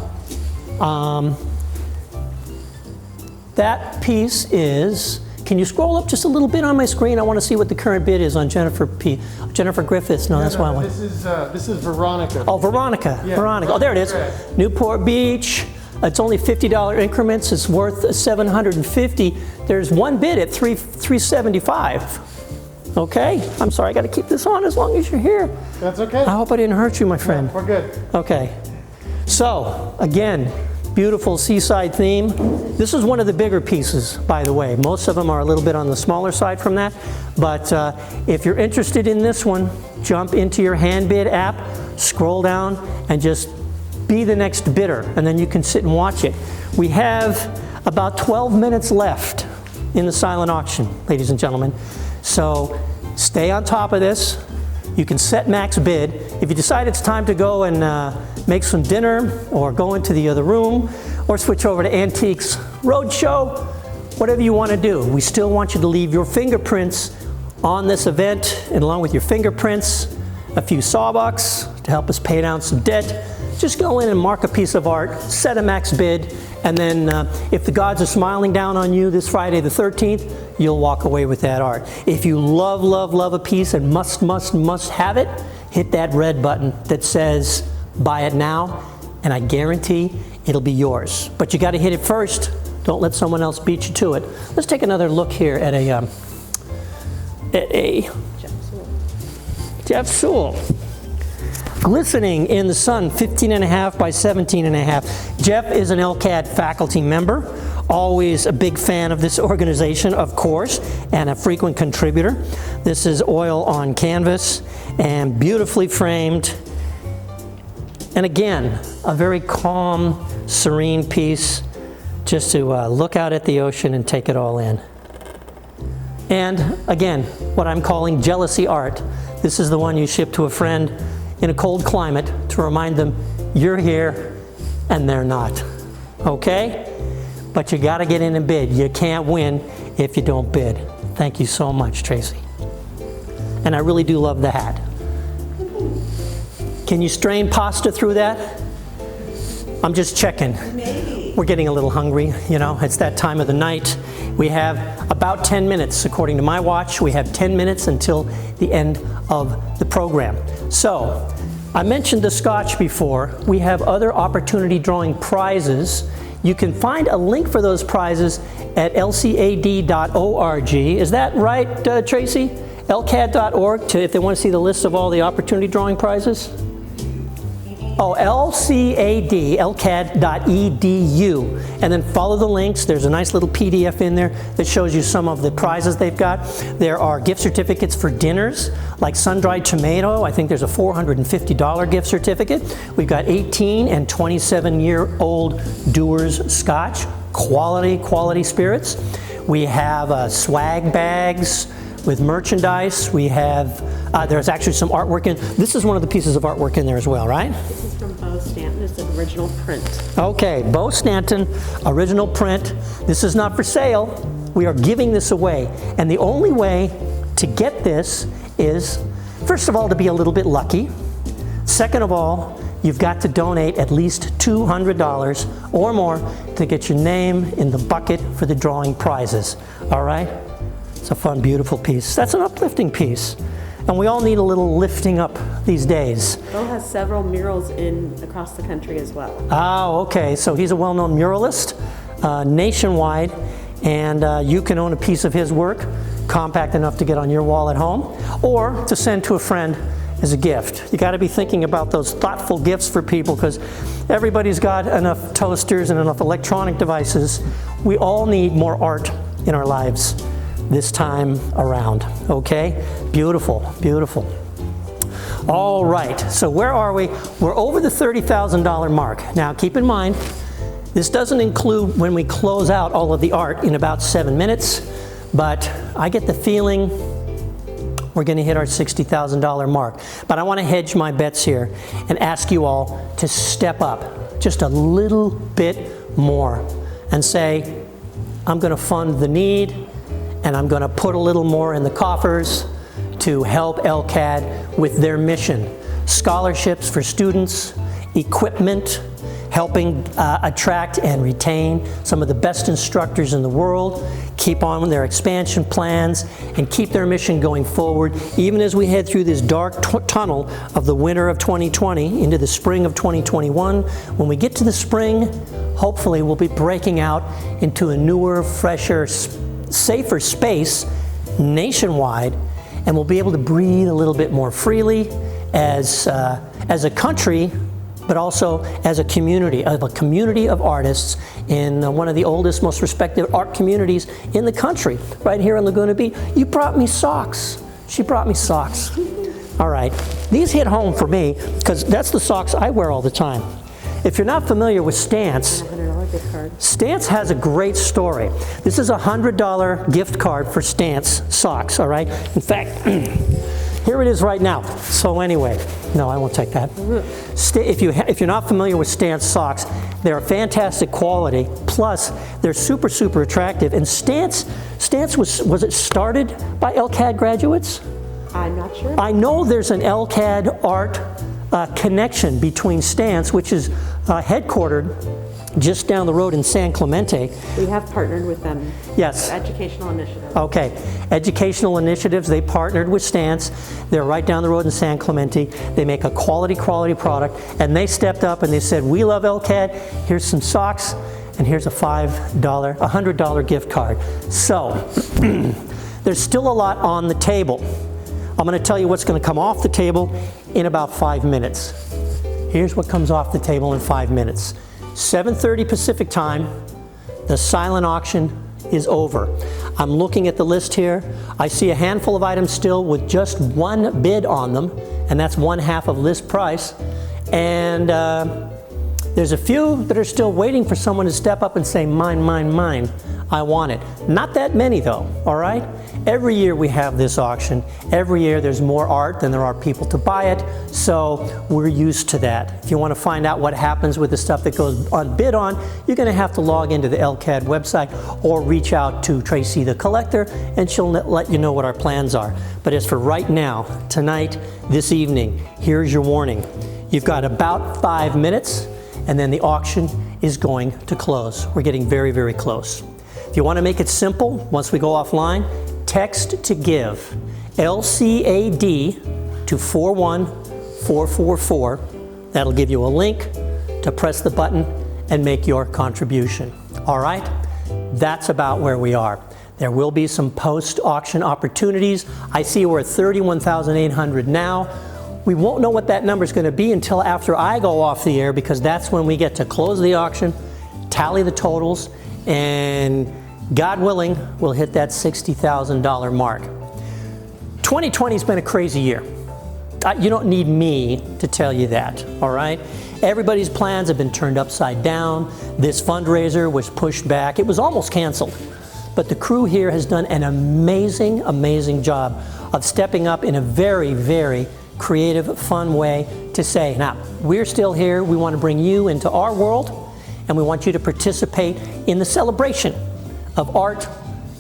[SPEAKER 12] that piece is, can you scroll up just a little bit on my screen? I want to see what the current bid is on Jennifer Griffiths. No, that's why I want.
[SPEAKER 7] This is Veronica.
[SPEAKER 12] Oh, Veronica. Yeah, Veronica. Oh, there it is. Right. Newport Beach. It's only $50 increments. It's worth $750. There's one bid at $375. Okay. I'm sorry. I got to keep this on as long as you're here.
[SPEAKER 7] That's okay.
[SPEAKER 12] I hope I didn't hurt you, my friend.
[SPEAKER 7] No, we're good.
[SPEAKER 12] Okay. So again, beautiful seaside theme. This is one of the bigger pieces, by the way. Most of them are a little bit on the smaller side from that. But if you're interested in this one, jump into your hand bid app, scroll down, and just be the next bidder. And then you can sit and watch it. We have about 12 minutes left in the silent auction, ladies and gentlemen. So stay on top of this. You can set max bid. If you decide it's time to go and make some dinner, or go into the other room, or switch over to Antiques Roadshow, whatever you want to do, we still want you to leave your fingerprints on this event, and along with your fingerprints, a few sawbucks to help us pay down some debt. Just go in and mark a piece of art, set a max bid, and then if the gods are smiling down on you this Friday the 13th, you'll walk away with that art. If you love, love, love a piece and must have it, hit that red button that says buy it now, and I guarantee it'll be yours. But you got to hit it first. Don't let someone else beat you to it. Let's take another look here at a Jeff Sewell. Glistening in the sun, 15.5 by 17.5. Jeff is an LCAD faculty member, always a big fan of this organization, of course, and a frequent contributor. This is oil on canvas and beautifully framed. And again, a very calm, serene piece, just to look out at the ocean and take it all in. And again, what I'm calling jealousy art. This is the one you ship to a friend in a cold climate to remind them you're here and they're not. Okay? But you got to get in and bid. You can't win if you don't bid. Thank you so much, Tracy. And I really do love the hat. Can you strain pasta through that? I'm just checking.
[SPEAKER 2] Maybe.
[SPEAKER 12] We're getting a little hungry, you know, it's that time of the night. We have about 10 minutes, according to my watch. We have 10 minutes until the end of the program. So, I mentioned the Scotch before. We have other opportunity drawing prizes. You can find a link for those prizes at lcad.org. Is that right, Tracy? LCAD.org, if they want to see the list of all the opportunity drawing prizes? Oh, LCAD, LCAD.edu. And then follow the links. There's a nice little PDF in there that shows you some of the prizes they've got. There are gift certificates for dinners, like sun-dried tomato. I think there's a $450 gift certificate. We've got 18 and 27-year-old Dewar's Scotch, quality spirits. We have swag bags with merchandise. We have, there's actually some artwork in. This is one of the pieces of artwork in there as well, right?
[SPEAKER 13] This is from Bo Stanton. It's an original print.
[SPEAKER 12] Okay, Bo Stanton, original print. This is not for sale. We are giving this away. And the only way to get this is, first of all, to be a little bit lucky. Second of all, you've got to donate at least $200 or more to get your name in the bucket for the drawing prizes. All right? It's a fun, beautiful piece. That's an uplifting piece. And we all need a little lifting up these days.
[SPEAKER 13] Bo has several murals across the country as well.
[SPEAKER 12] Oh, okay. So he's a well-known muralist nationwide, and you can own a piece of his work, compact enough to get on your wall at home, or to send to a friend as a gift. You got to be thinking about those thoughtful gifts for people, because everybody's got enough toasters and enough electronic devices. We all need more art in our lives this time around, okay? Beautiful, beautiful. All right, so where are we? We're over the $30,000 mark. Now keep in mind, this doesn't include when we close out all of the art in about 7 minutes, but I get the feeling we're going to hit our $60,000 mark. But I want to hedge my bets here and ask you all to step up just a little bit more and say, I'm going to fund the need, and I'm going to put a little more in the coffers to help LCAD with their mission. Scholarships for students, equipment, helping attract and retain some of the best instructors in the world, keep on with their expansion plans, and keep their mission going forward, even as we head through this dark tunnel of the winter of 2020 into the spring of 2021. When we get to the spring, hopefully we'll be breaking out into a newer, fresher, safer space nationwide, and we'll be able to breathe a little bit more freely as a country, but also as a community of artists in one of the oldest, most respected art communities in the country, right here in Laguna Beach. You brought me socks. She brought me socks. All right, these hit home for me because that's the socks I wear all the time. If you're not familiar with Stance, Stance has a great story. This is a $100 gift card for Stance socks, all right? In fact, here it is right now. So anyway, no, I won't take that. If you're not familiar with Stance socks, they're a fantastic quality. Plus, they're super, super attractive. And Stance was it started by LCAD graduates?
[SPEAKER 13] I'm not sure.
[SPEAKER 12] I know there's an LCAD art connection between Stance, which is headquartered just down the road in San Clemente.
[SPEAKER 13] We have partnered with them.
[SPEAKER 12] Yes.
[SPEAKER 13] Educational initiatives.
[SPEAKER 12] Okay. Educational initiatives, they partnered with Stance. They're right down the road in San Clemente. They make a quality product, and they stepped up and they said, we love LCAD, here's some socks, and here's a $100 gift card. So, there's still a lot on the table. I'm going to tell you what's going to come off the table in about 5 minutes. Here's what comes off the table in 5 minutes. 7:30 Pacific time, the silent auction is over. I'm looking at the list here. I see a handful of items still with just one bid on them, and that's 1/2 of list price. And there's a few that are still waiting for someone to step up and say, mine, mine, mine. I want it. Not that many though, all right? Every year we have this auction. Every year there's more art than there are people to buy it, so we're used to that. If you want to find out what happens with the stuff that goes on bid on, you're going to have to log into the LCAD website or reach out to Tracy the collector, and she'll let you know what our plans are. But as for right now, tonight, this evening, here's your warning. You've got about 5 minutes, and then the auction is going to close. We're getting very, very close. If you want to make it simple, once we go offline, text to give LCAD to 41444. That'll give you a link to press the button and make your contribution. All right? That's about where we are. There will be some post-auction opportunities. I see we're at 31,800 now. We won't know what that number is going to be until after I go off the air, because that's when we get to close the auction, tally the totals, and God willing, we'll hit that $60,000 mark. 2020's been a crazy year. You don't need me to tell you that, all right? Everybody's plans have been turned upside down. This fundraiser was pushed back. It was almost canceled. but the crew here has done an amazing, amazing job of stepping up in a very, very creative, fun way to say, now, we're still here, we want to bring you into our world, and we want you to participate in the celebration of art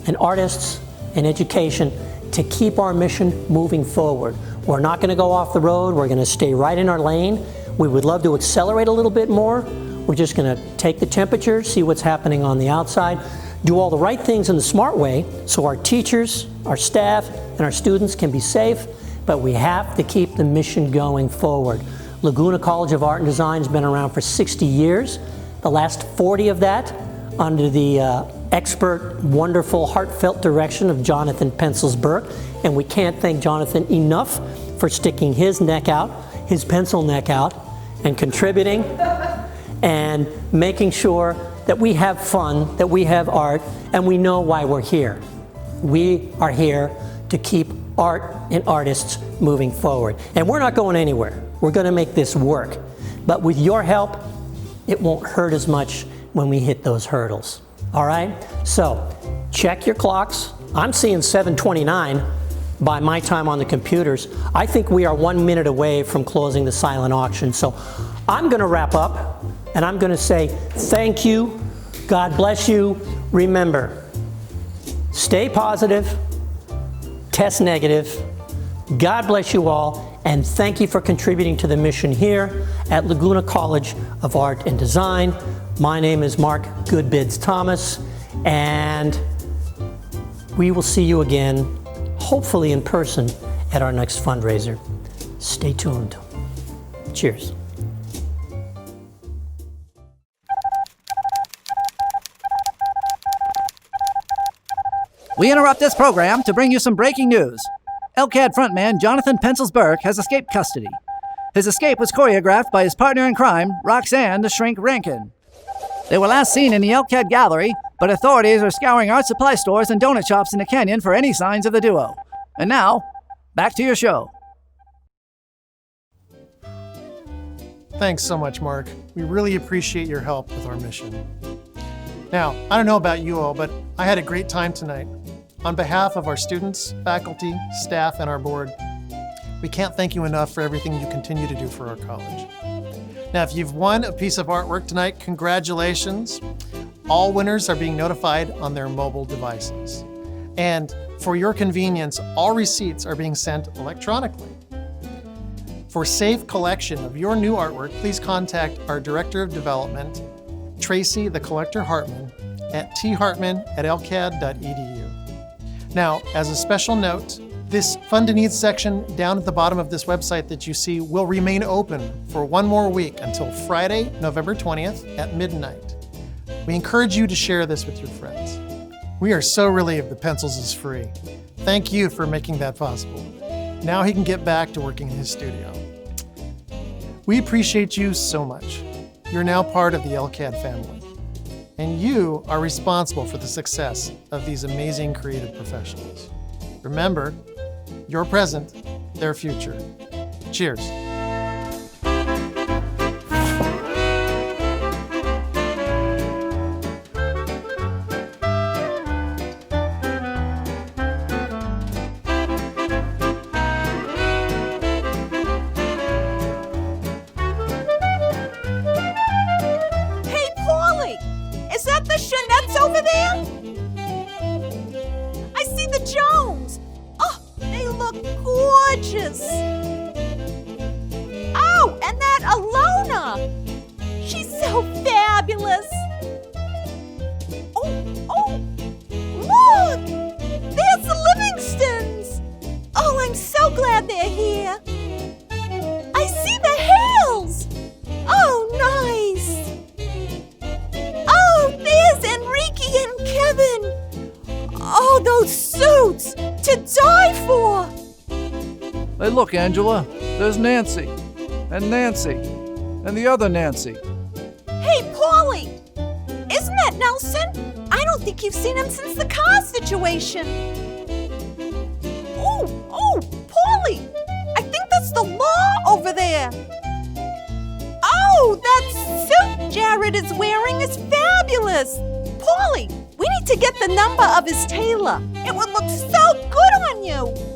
[SPEAKER 12] and artists and education to keep our mission moving forward. We're not going to go off the road, we're going to stay right in our lane. We would love to accelerate a little bit more. We're just going to take the temperature, see what's happening on the outside, do all the right things in the smart way so our teachers, our staff, and our students can be safe, but we have to keep the mission going forward. Laguna College of Art and Design has been around for 60 years. The last 40 of that under the expert, wonderful, heartfelt direction of Jonathan Pencils Burke. And we can't thank Jonathan enough for sticking his neck out, his pencil neck out, and contributing and making sure that we have fun, that we have art, and we know why we're here. We are here to keep art and artists moving forward. And we're not going anywhere. We're going to make this work. But with your help, it won't hurt as much when we hit those hurdles. All right? So, check your clocks. I'm seeing 7:29 by my time on the computers. I think we are 1 minute away from closing the silent auction. So, I'm going to wrap up, and I'm going to say thank you, God bless you. Remember, stay positive, test negative. God bless you all, and thank you for contributing to the mission here at Laguna College of Art and Design. My name is Mark Goodbids Thomas, and we will see you again, hopefully in person, at our next fundraiser. Stay tuned. Cheers.
[SPEAKER 4] We interrupt this program to bring you some breaking news. LCAD frontman Jonathan Pencils Burke has escaped custody. His escape was choreographed by his partner in crime, Roxanne the Shrink Rankin. They were last seen in the LCAD gallery, but authorities are scouring art supply stores and donut shops in the canyon for any signs of the duo. And now, back to your show.
[SPEAKER 7] Thanks so much, Mark. We really appreciate your help with our mission. Now, I don't know about you all, but I had a great time tonight. On behalf of our students, faculty, staff, and our board, we can't thank you enough for everything you continue to do for our college. Now, if you've won a piece of artwork tonight, congratulations. All winners are being notified on their mobile devices. And for your convenience, all receipts are being sent electronically. For safe collection of your new artwork, please contact our Director of Development, Tracy the Collector Hartman, at thartman@lcad.edu. Now, as a special note, this Fund and Needs section down at the bottom of this website that you see will remain open for one more week until Friday, November 20th at midnight. We encourage you to share this with your friends. We are so relieved the Pencils is free. Thank you for making that possible. Now he can get back to working in his studio. We appreciate you so much. You're now part of the LCAD family. And you are responsible for the success of these amazing creative professionals. Remember, your present, their future. Cheers.
[SPEAKER 2] Hey, Paulie! Is that the Chanettes over there? I see the Jones. Oh, they look gorgeous. Oh, and that Alona. She's so fabulous. Oh, look! There's the Livingstons. Oh, I'm so glad they're here. I see the Hales. Oh, nice. Oh, there's Enrique and Kevin. Oh, those suits to die for.
[SPEAKER 1] Hey, look, Angela. There's Nancy. And Nancy. And the other Nancy.
[SPEAKER 2] Hey, Paulie. Isn't that Nelson? I don't think you've seen him since the car situation. Oh, Paulie. I think that's the law over there. Oh, that suit Jared is wearing is fabulous. Paulie, We need to get the number of his tailor. It would look so good on you.